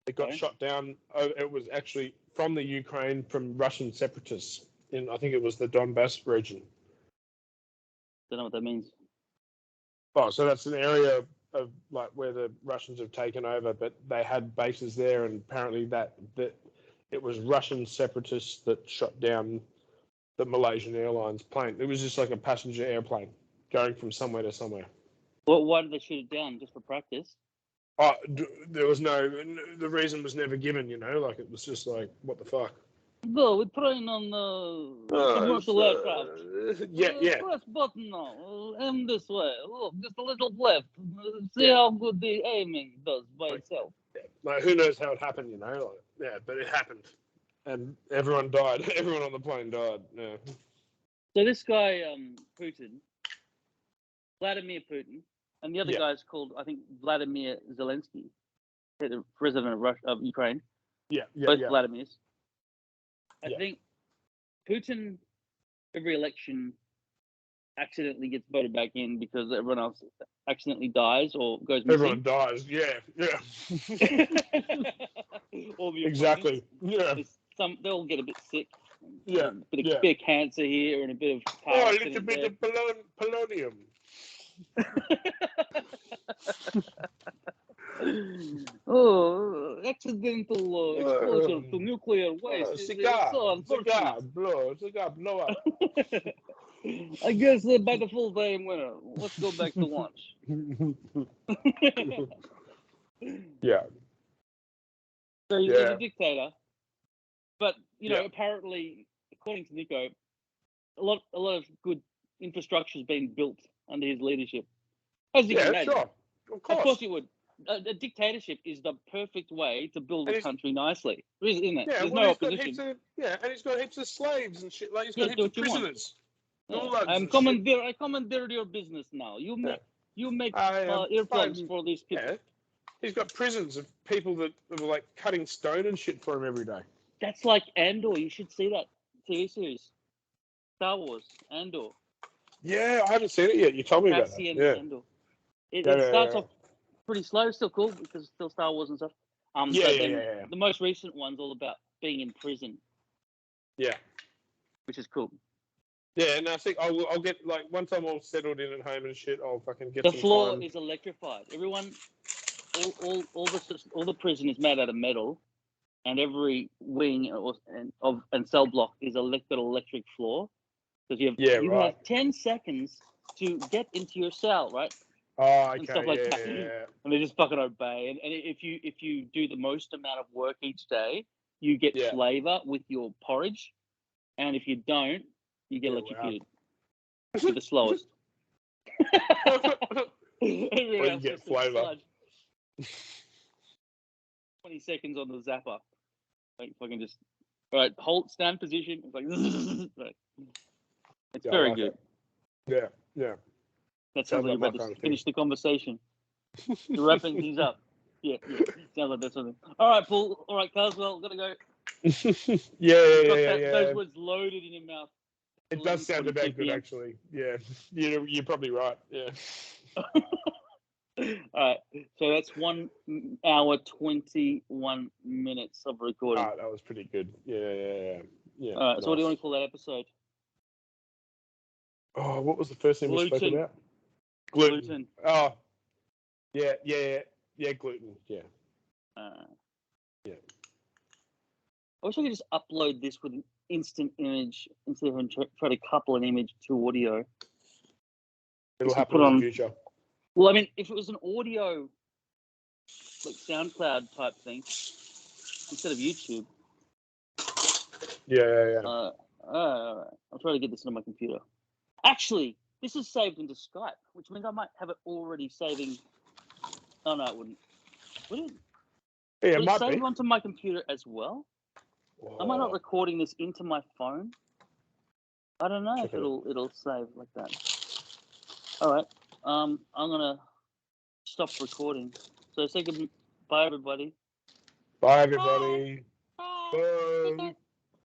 it got shot down. It was actually from the Ukraine, from Russian separatists in, I think it was the Donbass region. Don't know what that means. Oh, so that's an area of like where the Russians have taken over, but they had bases there, and apparently that it was Russian separatists that shot down the Malaysian Airlines plane. It was just like a passenger airplane going from somewhere to somewhere. Well, why did they shoot it down? Just for practice? Oh, there was the reason was never given, like it was just like, what the fuck? Go, we're trying on commercial aircraft. Yeah. Press button now. Aim this way. Look, just a little left. See how good the aiming does by itself. Yeah. Like, who knows how it happened, but it happened. And everyone died. Everyone on the plane died. Yeah. So this guy, Vladimir Putin, and the other guy's called, I think, Vladimir Zelensky, the president of Ukraine. Yeah. Both Vladimirs. I think Putin, every election, accidentally gets voted back in because everyone else accidentally dies or goes missing. Everyone dies, yeah. All the exactly, yeah. They all get a bit sick. Yeah. A bit of cancer here and a bit of a little bit of polonium. Accidental exposure to nuclear waste. Cigar blow up. I guess by default I am winner. Let's go back to lunch. Yeah. So he's a dictator, but apparently, according to Nico, a lot of good infrastructure has been built under his leadership. As you can imagine. Sure. Of course you would. A dictatorship is the perfect way to build a country nicely, isn't it? Yeah, There's no opposition. And he's got heaps of slaves and shit. Like he's got heaps of prisoners. I commandeered your business now. You make earplugs for these people. Yeah. He's got prisons of people that are like cutting stone and shit for him every day. That's like Andor. You should see that TV series, Star Wars Andor. Yeah, I haven't seen it yet. You told me about that. Yeah. Andor. It starts off pretty slow, still cool because it's still Star Wars and stuff. The most recent one's all about being in prison. Yeah. Which is cool. Yeah, and I think I'll get, like, once I'm all settled in at home and shit, I'll fucking get the some floor time. is electrified. Everyone, all the prison is made out of metal, and every wing and cell block is electric floor, because you have 10 seconds to get into your cell, right? Oh, okay. And stuff like that. Yeah. And they just fucking obey. And if you do the most amount of work each day, you get flavor with your porridge, and if you don't, you get electrocuted. Wow. You're the slowest. Or you get flavor. 20 seconds on the zapper. Like fucking just hold stand position. It's like it's very good. Yeah. That sounds like you're about to finish the conversation. You're wrapping things up. Yeah. Sounds like that's something. All right, Paul. All right, Carswell, gotta go. Yeah. Those words loaded in your mouth. It does sound about good, actually. Yeah, you're probably right. Yeah. All right, so that's 1 hour 21 minutes of recording. That was pretty good. Yeah. All right, nice. So what do you want to call that episode? Oh, what was the first thing we spoke about? Gluten. Oh, yeah, gluten. Yeah. Yeah. I wish I could just upload this with an instant image instead of try to couple an image to audio. It'll happen in the future. Well, I mean, if it was an audio, like SoundCloud type thing, instead of YouTube. Yeah. All right. I'll try to get this into my computer. Actually, this is saved into Skype, which means I might have it already saving. Oh, no, it wouldn't. Would it? Yeah, it might save be. onto my computer as well? Am I not recording this into my phone? I don't know if it'll save like that. All right. I'm gonna stop recording. So say goodbye, everybody. Bye, everybody. Bye. Bye.